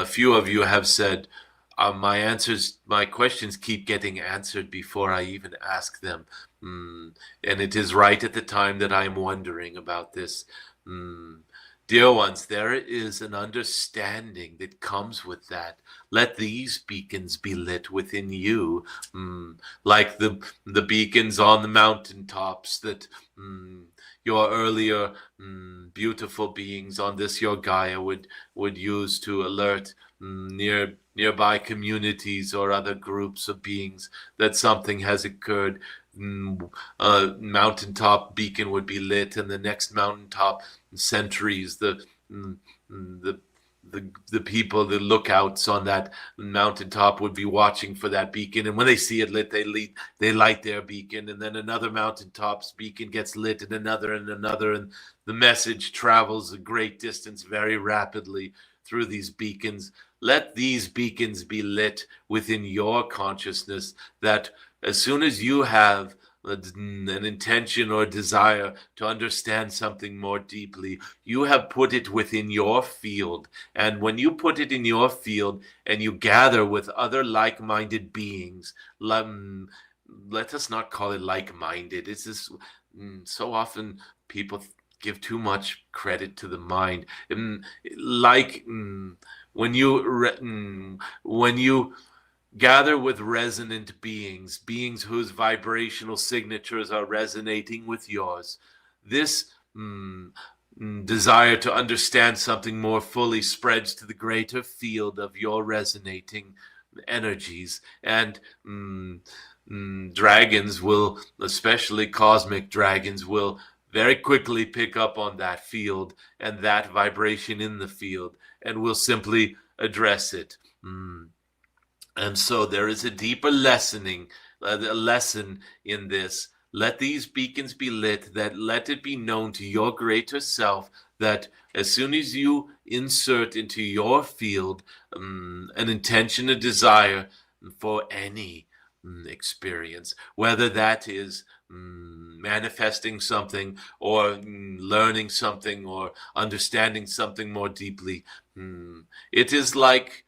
few of you have said, my questions keep getting answered before I even ask them. And it is right at the time that I'm wondering about this. Dear ones, there is an understanding that comes with that. Let these beacons be lit within you, like the beacons on the mountaintops that your earlier beautiful beings on this your Gaia would use to alert nearby communities or other groups of beings that something has occurred. mountaintop beacon would be lit, and the next mountaintop sentries, mm, the the people, the lookouts on that mountaintop would be watching for that beacon, and when they see it lit, they light their beacon, and then another mountaintop's beacon gets lit, and another, and the message travels a great distance very rapidly through these beacons. Let these beacons be lit within your consciousness, that as soon as you have an intention or desire to understand something more deeply, you have put it within your field. And when you put it in your field and you gather with other like-minded beings, let us not call it like-minded. It's just so often people give too much credit to the mind. Like when you gather with resonant beings, beings whose vibrational signatures are resonating with yours, this desire to understand something more fully spreads to the greater field of your resonating energies. And dragons will, especially cosmic dragons, will very quickly pick up on that field and that vibration in the field, and will simply address it. And so there is a deeper a lesson in this. Let these beacons be lit, that let it be known to your greater self that as soon as you insert into your field an intention, a desire for any experience, whether that is manifesting something, or learning something, or understanding something more deeply, it is like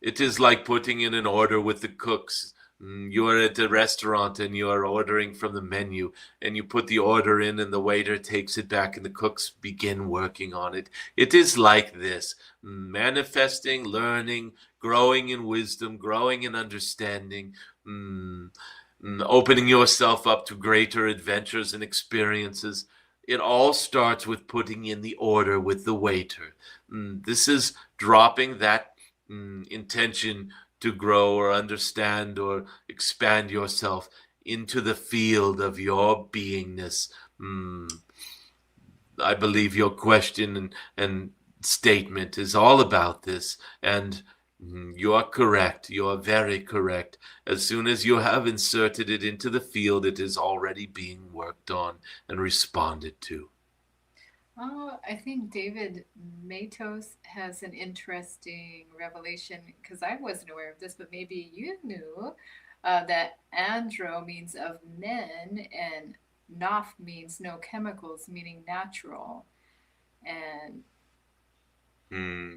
it is like putting in an order with the cooks. You are at a restaurant and you are ordering from the menu, and you put the order in and the waiter takes it back and the cooks begin working on it. It is like this: manifesting, learning, growing in wisdom, growing in understanding, opening yourself up to greater adventures and experiences. It all starts with putting in the order with the waiter. This is dropping that intention to grow or understand or expand yourself into the field of your beingness. I believe your question and statement is all about this, and you are correct. You are very correct. As soon as you have inserted it into the field, it is already being worked on and responded to. Oh, I think David Matos has an interesting revelation because I wasn't aware of this, but maybe you knew that andro means of men and noff means no chemicals, meaning natural. And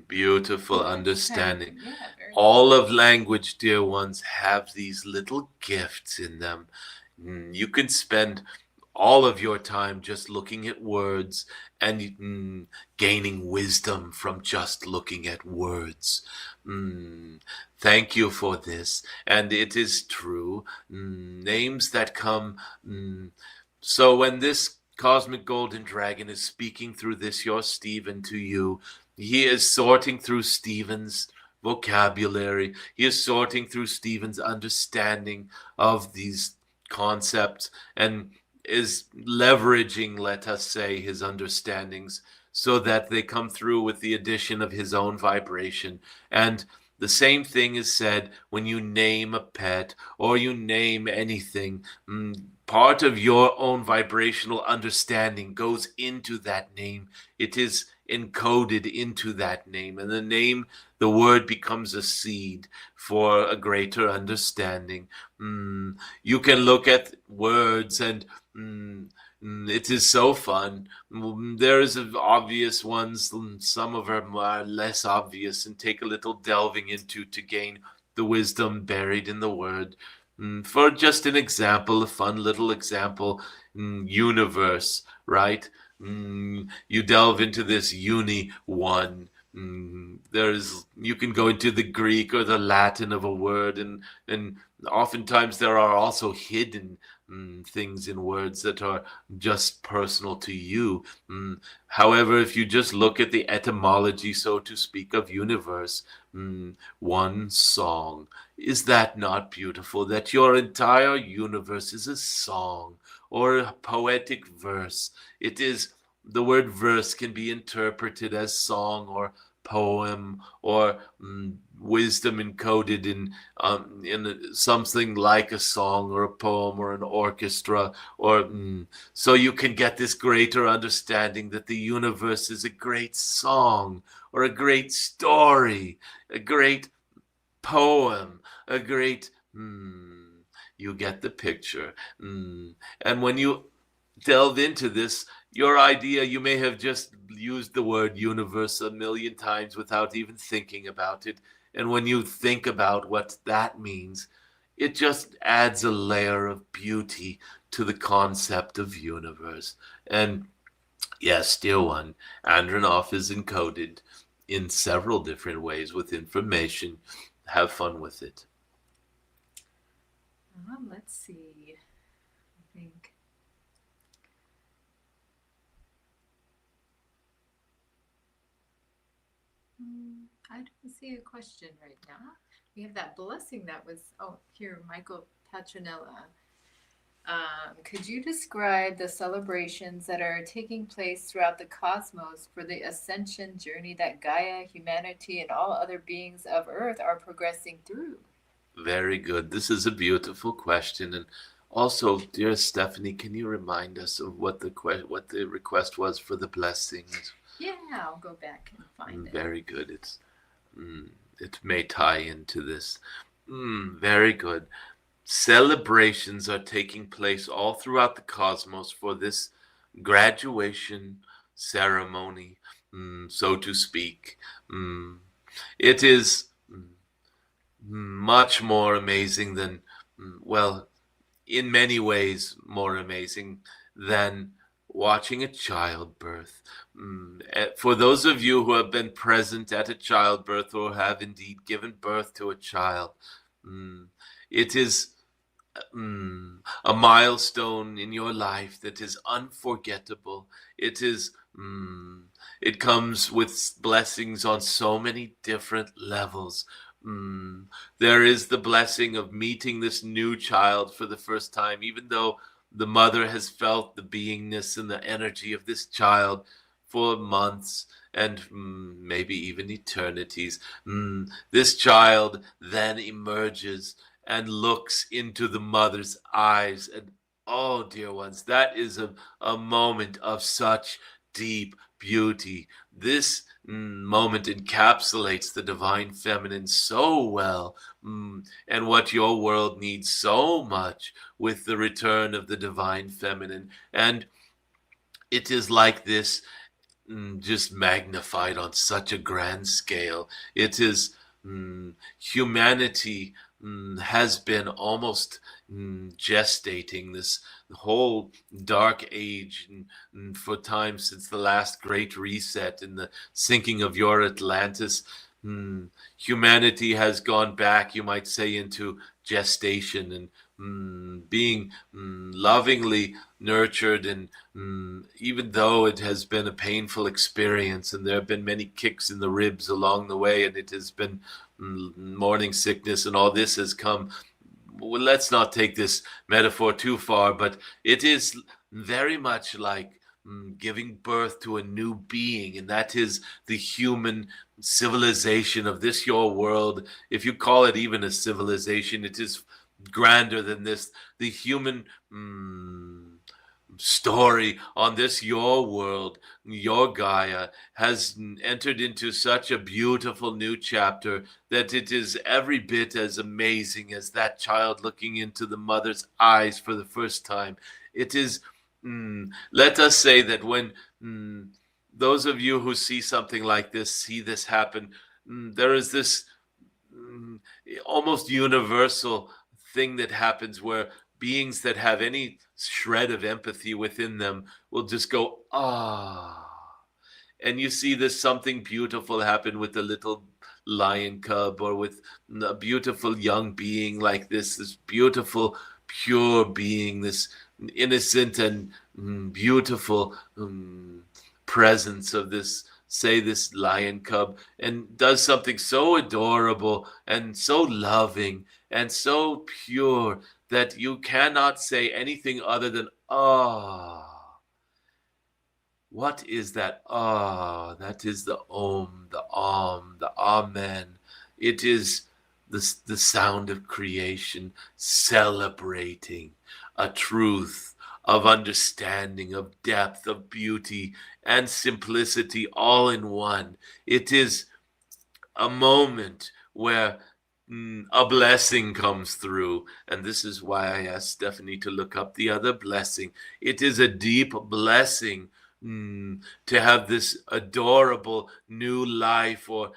Beautiful yeah, it's kind of, understanding. yeah, very All of language, dear ones, have these little gifts in them. You can spend all of your time just looking at words and gaining wisdom from just looking at words. Thank you for this. And it is true. Names that come. So when this cosmic golden dragon is speaking through this, your Stephen, to you, he is sorting through Stephen's vocabulary. He is sorting through Stephen's understanding of these concepts, and is leveraging, let us say, his understandings so that they come through with the addition of his own vibration. And the same thing is said when you name a pet or you name anything. Part of your own vibrational understanding goes into that name. It is encoded into that name, and the name, the word, becomes a seed for a greater understanding. You can look at words and it is so fun. There is obvious ones, some of them are less obvious and take a little delving into to gain the wisdom buried in the word. For just an example, a fun little example, universe, right? You delve into this uni one. You can go into the Greek or the Latin of a word, and oftentimes there are also hidden things in words that are just personal to you. However, if you just look at the etymology, so to speak, of universe, one song, Is that not beautiful? That your entire universe is a song or a poetic verse. It is, the word verse can be interpreted as song or poem or wisdom encoded in something like a song or a poem or an orchestra, or so you can get this greater understanding that the universe is a great song or a great story, a great poem, a great, you get the picture. And when you delve into this, your idea, you may have just used the word universe a million times without even thinking about it. And when you think about what that means, it just adds a layer of beauty to the concept of universe. And yes, dear one, Andronoff is encoded in several different ways with information. Have fun with it. Let's see. I think. I don't see a question right now. We have that blessing that was, oh, here, Michael Patronella. Could you describe the celebrations that are taking place throughout the cosmos for the ascension journey that Gaia, humanity, and all other beings of Earth are progressing through? Very good. This is a beautiful question. And also, dear Stephanie, can you remind us of what the request was for the blessings? Yeah, I'll go back and find it. Very good. It may tie into this. Very good. Celebrations are taking place all throughout the cosmos for this graduation ceremony, so to speak. It is much more amazing than, well, in many ways more amazing than watching a childbirth. For those of you who have been present at a childbirth or have indeed given birth to a child, it is a milestone in your life that is unforgettable. It is, it comes with blessings on so many different levels. There is the blessing of meeting this new child for the first time, even though the mother has felt the beingness and the energy of this child for months and maybe even eternities. This child then emerges and looks into the mother's eyes. And oh, dear ones, that is a moment of such deep beauty. This moment encapsulates the divine feminine so well, and what your world needs so much with the return of the divine feminine. And it is like this, just magnified on such a grand scale. It is humanity has been almost gestating this whole dark age for time since the last great reset and the sinking of your Atlantis. Humanity has gone back, you might say, into gestation and being lovingly nurtured, and even though it has been a painful experience and there have been many kicks in the ribs along the way, and it has been morning sickness and all this has come, well, let's not take this metaphor too far, but it is very much like giving birth to a new being, and that is the human civilization of this your world. If you call it even a civilization, it is grander than this. The human story on this your world, your Gaia, has entered into such a beautiful new chapter that it is every bit as amazing as that child looking into the mother's eyes for the first time. It is, let us say that when those of you who see something like this, see this happen, there is this almost universal thing that happens where beings that have any shred of empathy within them will just go, ah. And you see this something beautiful happen with the little lion cub, or with a beautiful young being like this beautiful, pure being, this innocent and beautiful presence of this say this lion cub, and does something so adorable and so loving and so pure that you cannot say anything other than, ah. What is that? Ah, that is the Om, the Om, the Amen. It is the sound of creation celebrating a truth of understanding, of depth, of beauty, and simplicity all in one. It is a moment where a blessing comes through. And this is why I asked Stephanie to look up the other blessing. It is a deep blessing to have this adorable new life or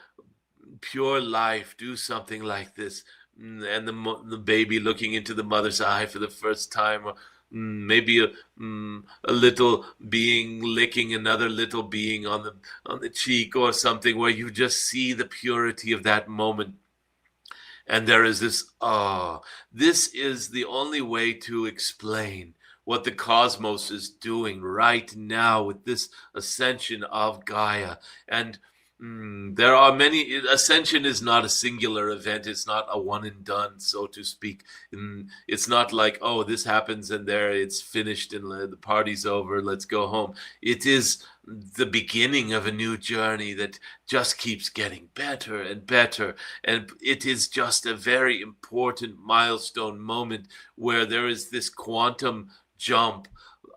pure life do something like this. And the baby looking into the mother's eye for the first time, or maybe a little being licking another little being on the cheek or something, where you just see the purity of that moment. And there is this, this is the only way to explain what the cosmos is doing right now with this ascension of Gaia. And there are many. Ascension is not a singular event. It's not a one and done, so to speak. It's not like, oh, this happens and there it's finished and the party's over, let's go home. It is the beginning of a new journey that just keeps getting better and better. And it is just a very important milestone moment where there is this quantum jump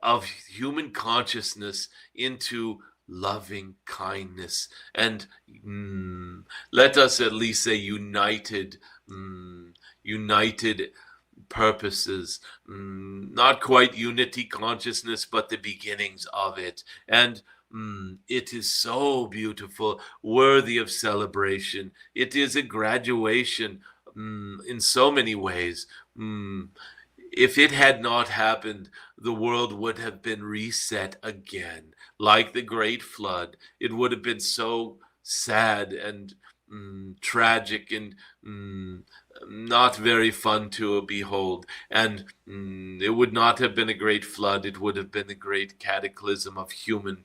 of human consciousness into loving kindness and let us at least say united purposes, not quite unity consciousness, but the beginnings of it. And it is so beautiful, worthy of celebration. It is a graduation in so many ways. If it had not happened, the world would have been reset again, like the Great Flood. It would have been so sad and tragic and not very fun to behold. And it would not have been a great flood. It would have been a great cataclysm of human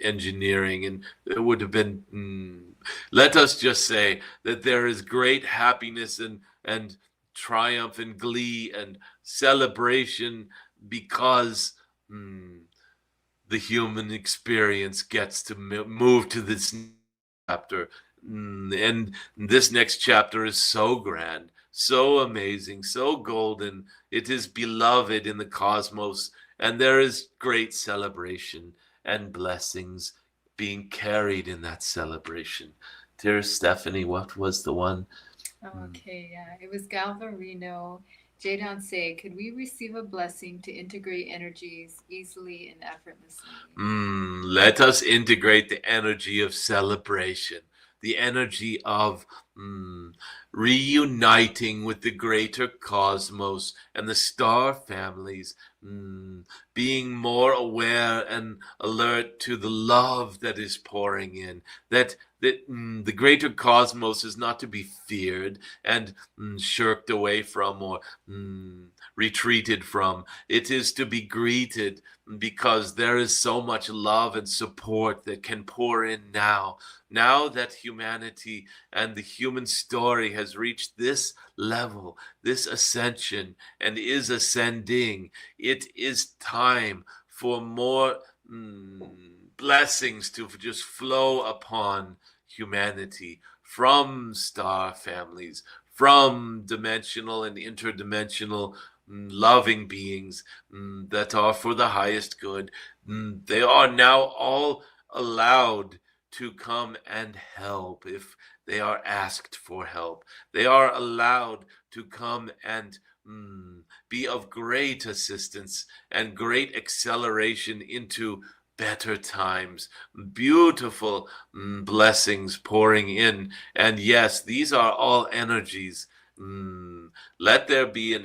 engineering. And it would have been, let us just say that there is great happiness and triumph and glee and celebration because the human experience gets to move to this chapter. And this next chapter is so grand, so amazing, so golden. It is beloved in the cosmos, and there is great celebration and blessings being carried in that celebration. Dear Stephanie, what was the one? Okay, yeah. It was Galvarino. Jadon Se, could we receive a blessing to integrate energies easily and effortlessly? Let us integrate the energy of celebration, the energy of reuniting with the greater cosmos and the star families, being more aware and alert to the love that is pouring in, that the greater cosmos is not to be feared and shirked away from or retreated from. It is to be greeted because there is so much love and support that can pour in now. Now that humanity and the human story has reached this level, this ascension, and is ascending, it is time for more blessings to just flow upon humanity from star families, from dimensional and interdimensional loving beings that are for the highest good. They are now all allowed to come and help if they are asked for help. They are allowed to come and be of great assistance and great acceleration into better times, beautiful blessings pouring in. And yes, these are all energies. Let there be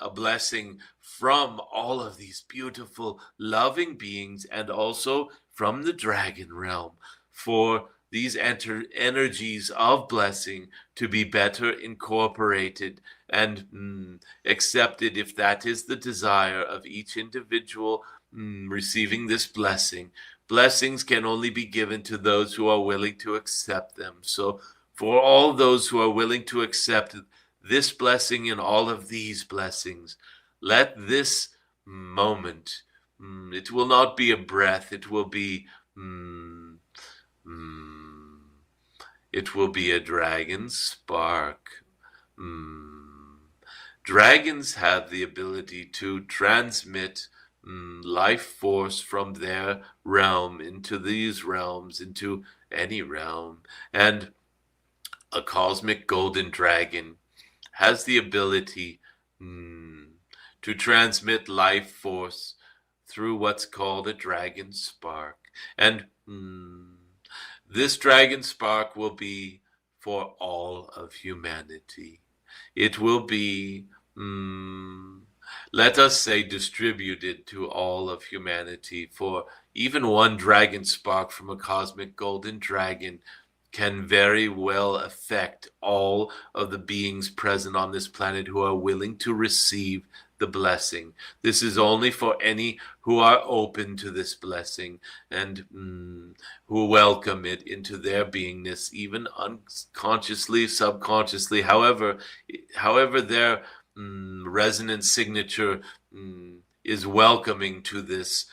a blessing from all of these beautiful, loving beings and also from the dragon realm for these energies of blessing to be better incorporated and accepted if that is the desire of each individual receiving this blessing. blessings can only be given to those who are willing to accept them. So for all those who are willing to accept this blessing and all of these blessings, let this moment, it will not be a breath, it will be mm, mm, it will be a dragon spark. Dragons have the ability to transmit life force from their realm into these realms, into any realm. And a cosmic golden dragon has the ability to transmit life force through what's called a dragon spark. And this dragon spark will be for all of humanity. It will be, let us say, distributed to all of humanity. For even one dragon spark from a cosmic golden dragon can very well affect all of the beings present on this planet who are willing to receive the blessing. This is only for any who are open to this blessing and who welcome it into their beingness, even unconsciously, subconsciously, however their resonant signature is welcoming to this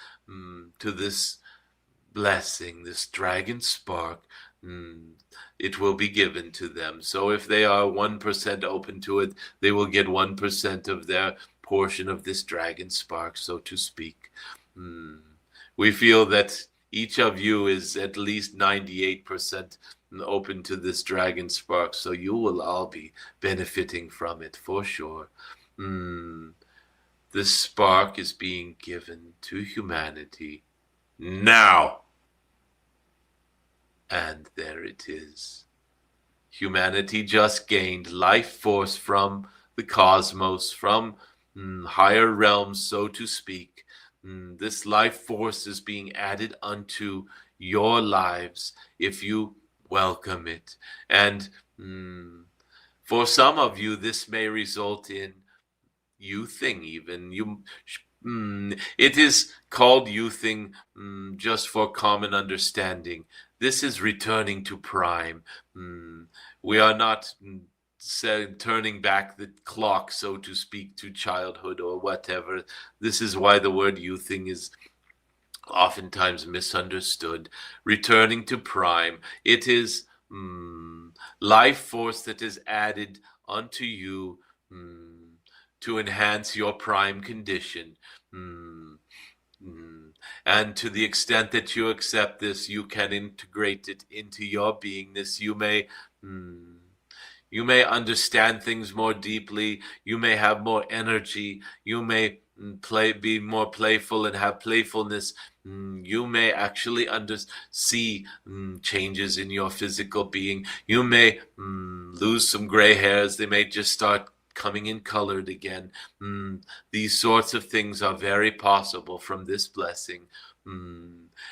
blessing, this dragon spark. It will be given to them. So if they are 1% open to it, they will get 1% of their portion of this dragon spark, so to speak. We feel that each of you is at least 98% open to this dragon spark, so you will all be benefiting from it for sure. This spark is being given to humanity now. And there it is. Humanity just gained life force from the cosmos, from higher realms, so to speak. This life force is being added unto your lives if you welcome it. And for some of you, this may result in youthing even. It is called youthing just for common understanding. This is returning to prime. We are not turning back the clock, so to speak, to childhood or whatever. This is why the word youthing is oftentimes misunderstood. Returning to prime. It is life force that is added unto you to enhance your prime condition. And to the extent that you accept this, you can integrate it into your beingness. You may understand things more deeply. You may have more energy. You may be more playful and have playfulness. You may actually see changes in your physical being. You may lose some gray hairs. They may just start coming in colored again. These sorts of things are very possible from this blessing.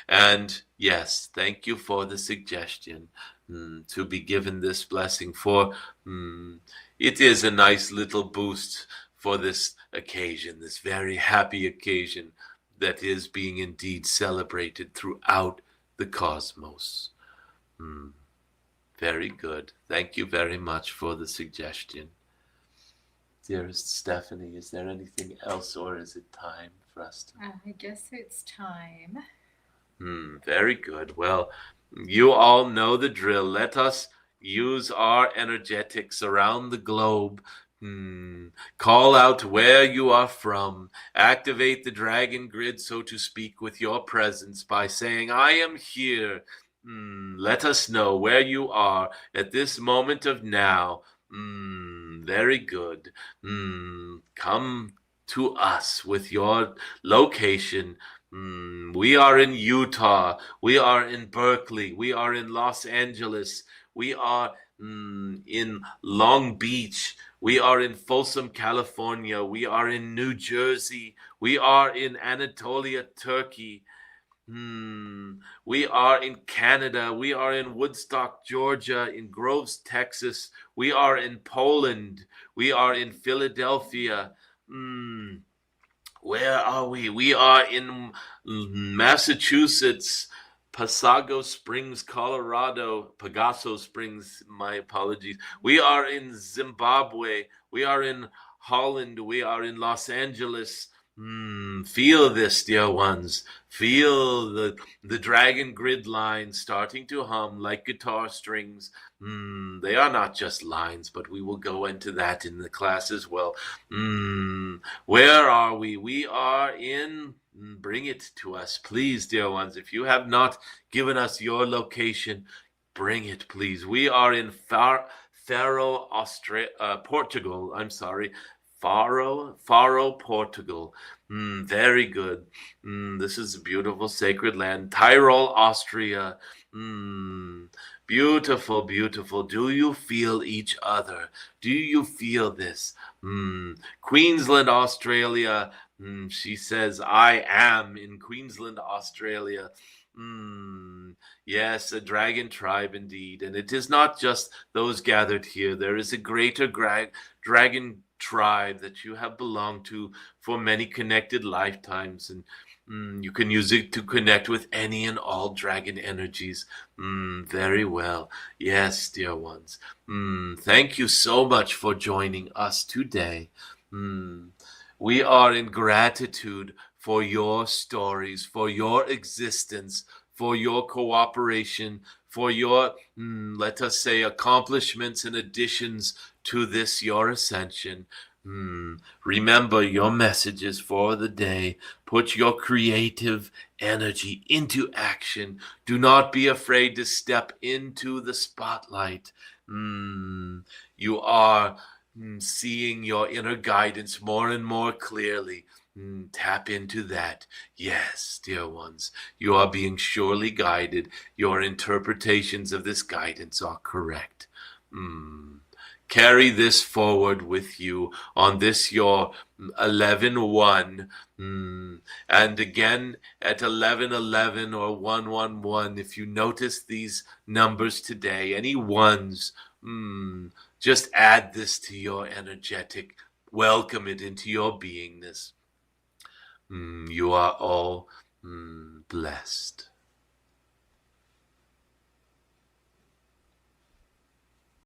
And yes, thank you for the suggestion to be given this blessing, for it is a nice little boost for this occasion, this very happy occasion that is being indeed celebrated throughout the cosmos. Very good. Thank you very much for the suggestion. Dearest Stephanie, is there anything else, or is it time for us to... I guess it's time. Very good. Well, you all know the drill. Let us use our energetics around the globe. Call out where you are from. Activate the dragon grid, so to speak, with your presence by saying, I am here. Let us know where you are at this moment of now. Very good. Come to us with your location. We are in Utah. We are in Berkeley. We are in Los Angeles. We are in Long Beach. We are in Folsom, California. We are in New Jersey. We are in Anatolia, Turkey. We are in Canada. We are in Woodstock, Georgia, in Groves, Texas. We are in Poland. We are in Philadelphia. Where are we? We are in Massachusetts, Pasago Springs, Colorado. Pagaso Springs, my apologies. We are in Zimbabwe. We are in Holland. We are in Los Angeles. Feel this, dear ones. Feel the dragon grid lines starting to hum like guitar strings. They are not just lines, but we will go into that in the class as well. Where are we? We are in. Bring it to us, please, dear ones. If you have not given us your location, bring it, please. We are in Faro, Portugal. I'm sorry. Faro, Portugal. Very good. This is a beautiful sacred land. Tyrol, Austria. Beautiful, beautiful. Do you feel each other? Do you feel this? Queensland, Australia. She says, I am in Queensland, Australia. Yes, a dragon tribe indeed. And it is not just those gathered here. There is a greater dragon tribe that you have belonged to for many connected lifetimes. And you can use it to connect with any and all dragon energies. Very well. Yes, dear ones. Thank you so much for joining us today. We are in gratitude for your stories, for your existence, for your cooperation, for your, let us say, accomplishments and additions to this, your ascension. Remember your messages for the day. Put your creative energy into action. Do not be afraid to step into the spotlight. You are seeing your inner guidance more and more clearly. Tap into that. Yes, dear ones, you are being surely guided. Your interpretations of this guidance are correct. Carry this forward with you on this your 11-1. And again at 11-11 or 1-1-1, if you notice these numbers today, any ones, just add this to your energetic, welcome it into your beingness. You are all blessed.